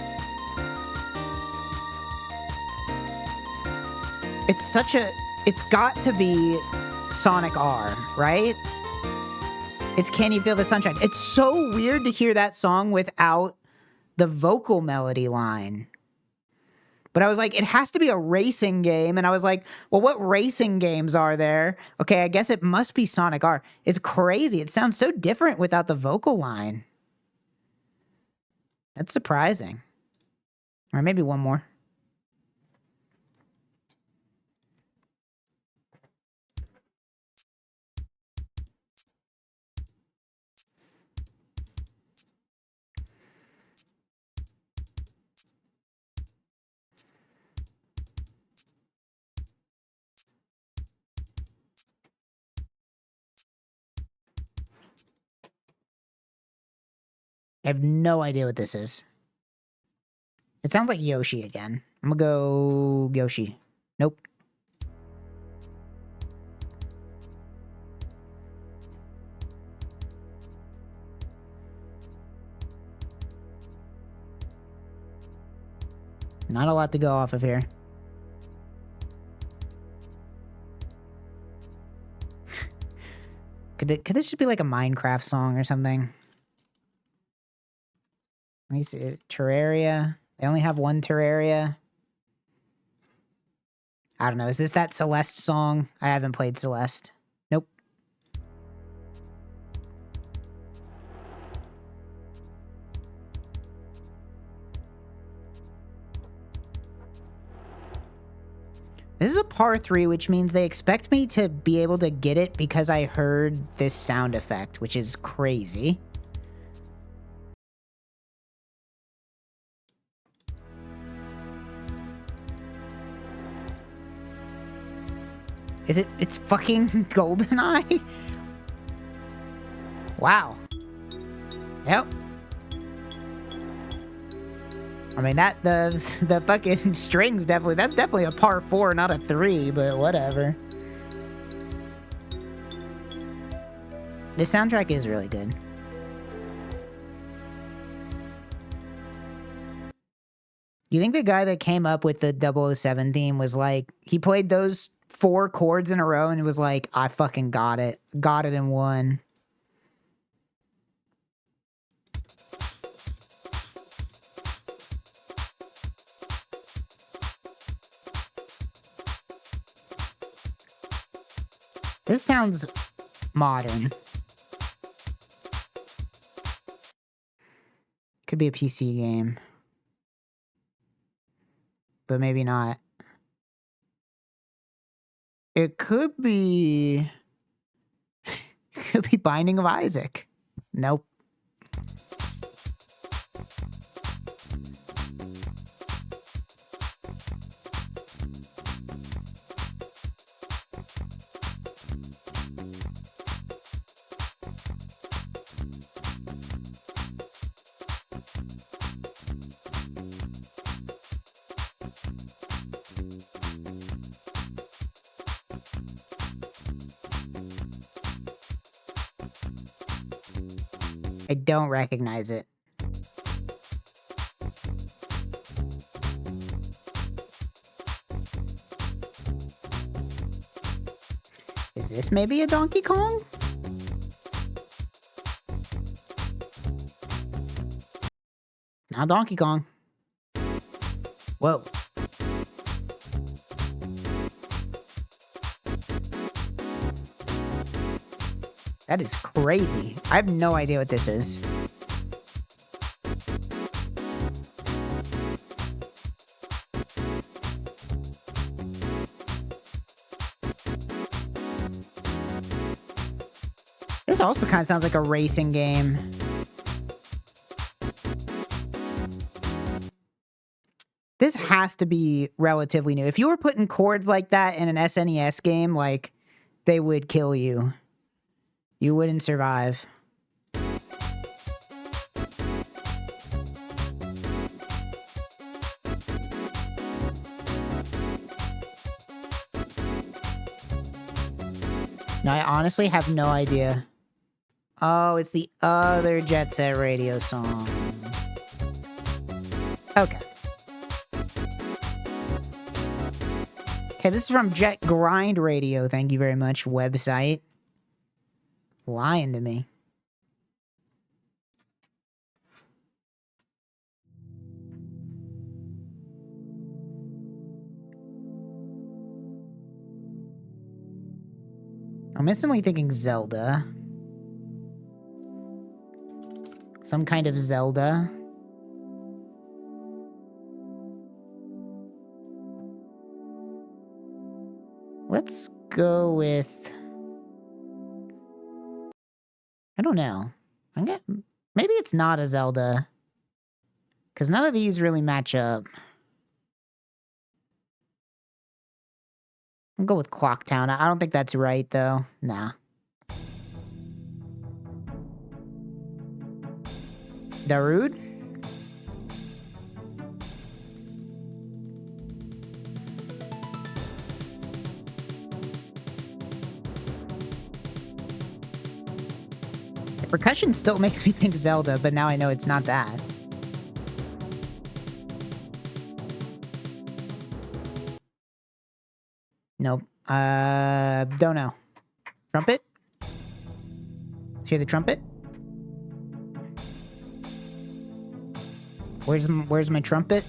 It's such a... It's got to be Sonic R, right? It's Can You Feel the Sunshine? It's so weird to hear that song without the vocal melody line. But I was like, it has to be a racing game. And I was like, well, what racing games are there? Okay, I guess it must be Sonic R. It's crazy. It sounds so different without the vocal line. That's surprising. Or maybe one more. I have no idea what this is. It sounds like Yoshi again. I'm gonna go Yoshi. Nope. Not a lot to go off of here. Could this just be like a Minecraft song or something? Let me see. Terraria. They only have one Terraria. I don't know. Is this that Celeste song? I haven't played Celeste. Nope. This is a par 3, which means they expect me to be able to get it because I heard this sound effect, which is crazy. Is it? It's fucking GoldenEye? Wow. Yep. I mean, the fucking strings definitely, that's definitely a par 4, not a 3, but whatever. This soundtrack is really good. You think the guy that came up with the 007 theme was like, he played those 4 chords in a row and it was like, I fucking got it. Got it in one. This sounds modern. Could be a PC game. But maybe not. It could be... could be Binding of Isaac. Nope. I don't recognize it. Is this maybe a Donkey Kong? Not Donkey Kong. Whoa. That is crazy. I have no idea what this is. This also kind of sounds like a racing game. This has to be relatively new. If you were putting chords like that in an SNES game, like, they would kill you. You wouldn't survive. No, I honestly have no idea. Oh, it's the other Jet Set Radio song. Okay. Okay, this is from Jet Grind Radio. Thank you very much, website. Lying to me. I'm instantly thinking Zelda. Some kind of Zelda. Let's go with... I don't know. Maybe it's not a Zelda. Because none of these really match up. I'll go with Clocktown. I don't think that's right, though. Nah. Darude? The percussion still makes me think Zelda, but now I know it's not that. Nope. Don't know. Trumpet? Hear the trumpet? Where's my trumpet?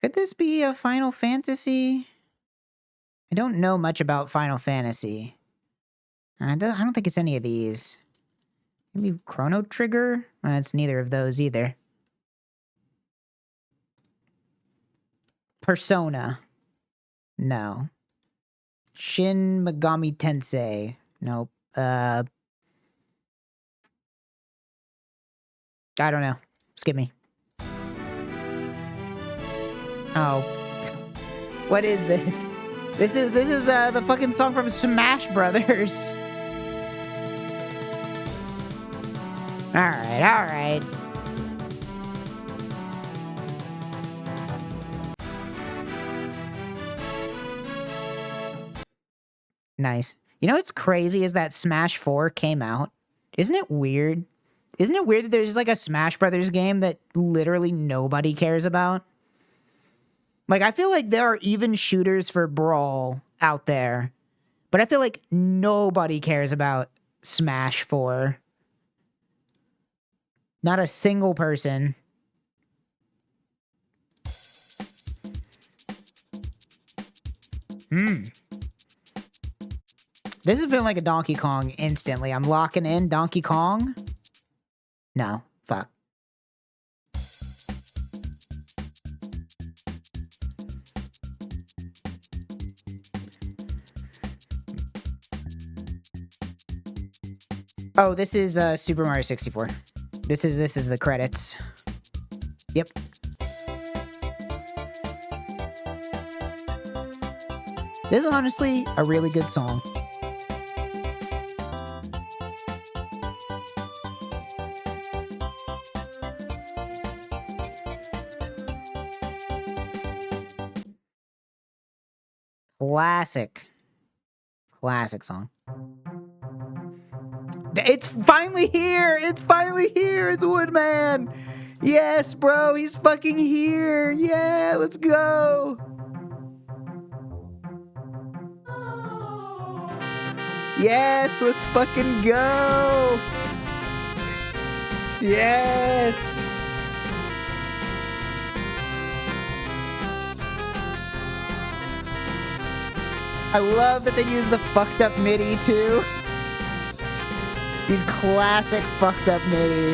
Could this be a Final Fantasy? I don't know much about Final Fantasy. I don't think it's any of these. Maybe Chrono Trigger? It's neither of those either. Persona. No. Shin Megami Tensei. Nope. I don't know. Skip me. Oh. What is this? This is the fucking song from Smash Brothers. Alright. Nice. You know what's crazy is that Smash 4 came out. Isn't it weird? Isn't it weird that there's like a Smash Brothers game that literally nobody cares about? Like, I feel like there are even shooters for Brawl out there, but I feel like nobody cares about Smash 4. Not a single person. This is feeling like a Donkey Kong instantly. I'm locking in Donkey Kong. No, fuck. Oh, this is Super Mario 64. This is the credits. Yep. This is honestly a really good song. Classic song. It's finally here! It's finally here! It's Woodman! Yes, bro, he's fucking here! Yeah, let's go! Yes, let's fucking go! Yes! I love that they use the fucked up MIDI too. Dude, classic fucked up MIDI.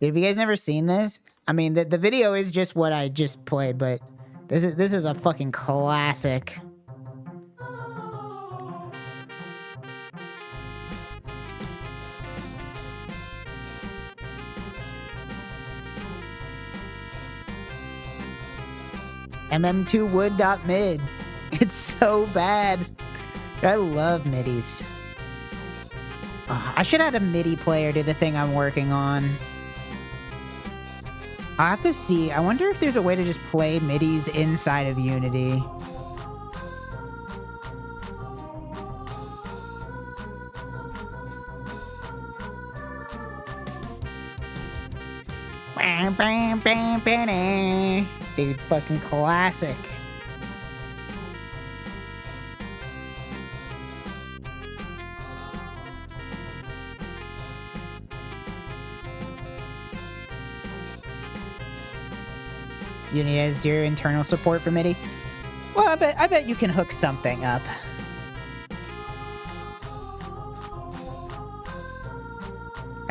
Dude, have you guys never seen this? I mean, the video is just what I just played, but this is a fucking classic. MM2wood.mid. It's so bad. I love MIDIs. I should add a MIDI player to the thing I'm working on. I have to see. I wonder if there's a way to just play MIDIs inside of Unity. Dude, fucking classic. Unity has 0 internal support for MIDI. Well, I bet you can hook something up.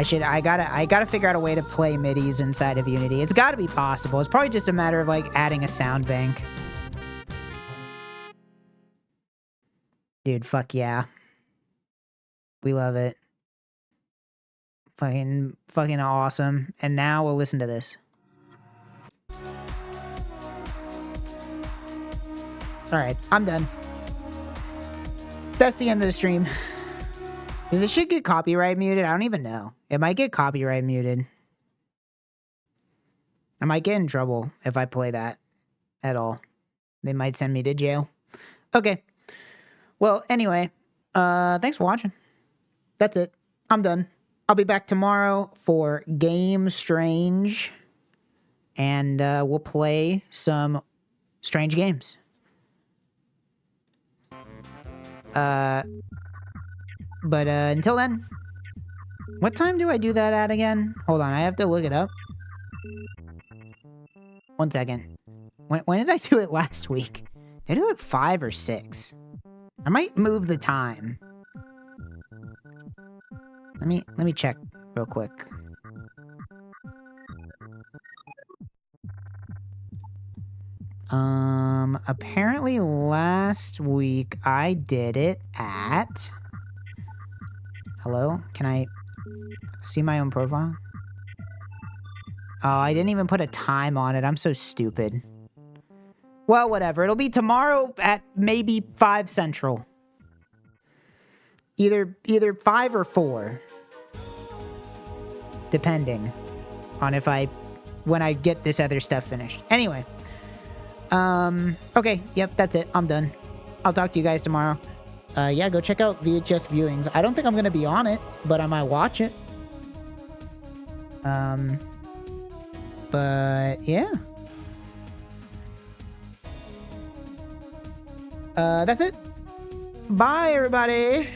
I gotta figure out a way to play MIDIs inside of Unity. It's gotta be possible. It's probably just a matter of like adding a sound bank. Dude, fuck yeah. We love it. Fucking awesome. And now we'll listen to this. Alright, I'm done. That's the end of the stream. Does this shit get copyright muted? I don't even know. It might get copyright muted. I might get in trouble if I play that at all. They might send me to jail. Okay. Well, anyway, thanks for watching. That's it. I'm done. I'll be back tomorrow for Game Strange. And we'll play some strange games. But until then, what time do I do that at again? Hold on, I have to look it up. 1 second. When did I do it last week? Did I do it 5 or 6? I might move the time. Let me check real quick. Apparently last week I did it at... Hello? Can I see my own profile? Oh, I didn't even put a time on it. I'm so stupid. Well, whatever. It'll be tomorrow at maybe 5 Central. Either 5 or 4. Depending on when I get this other stuff finished. Anyway. Okay. Yep, that's it. I'm done. I'll talk to you guys tomorrow. Yeah, go check out VHS Viewings. I don't think I'm going to be on it, but I might watch it. But yeah. That's it. Bye, everybody.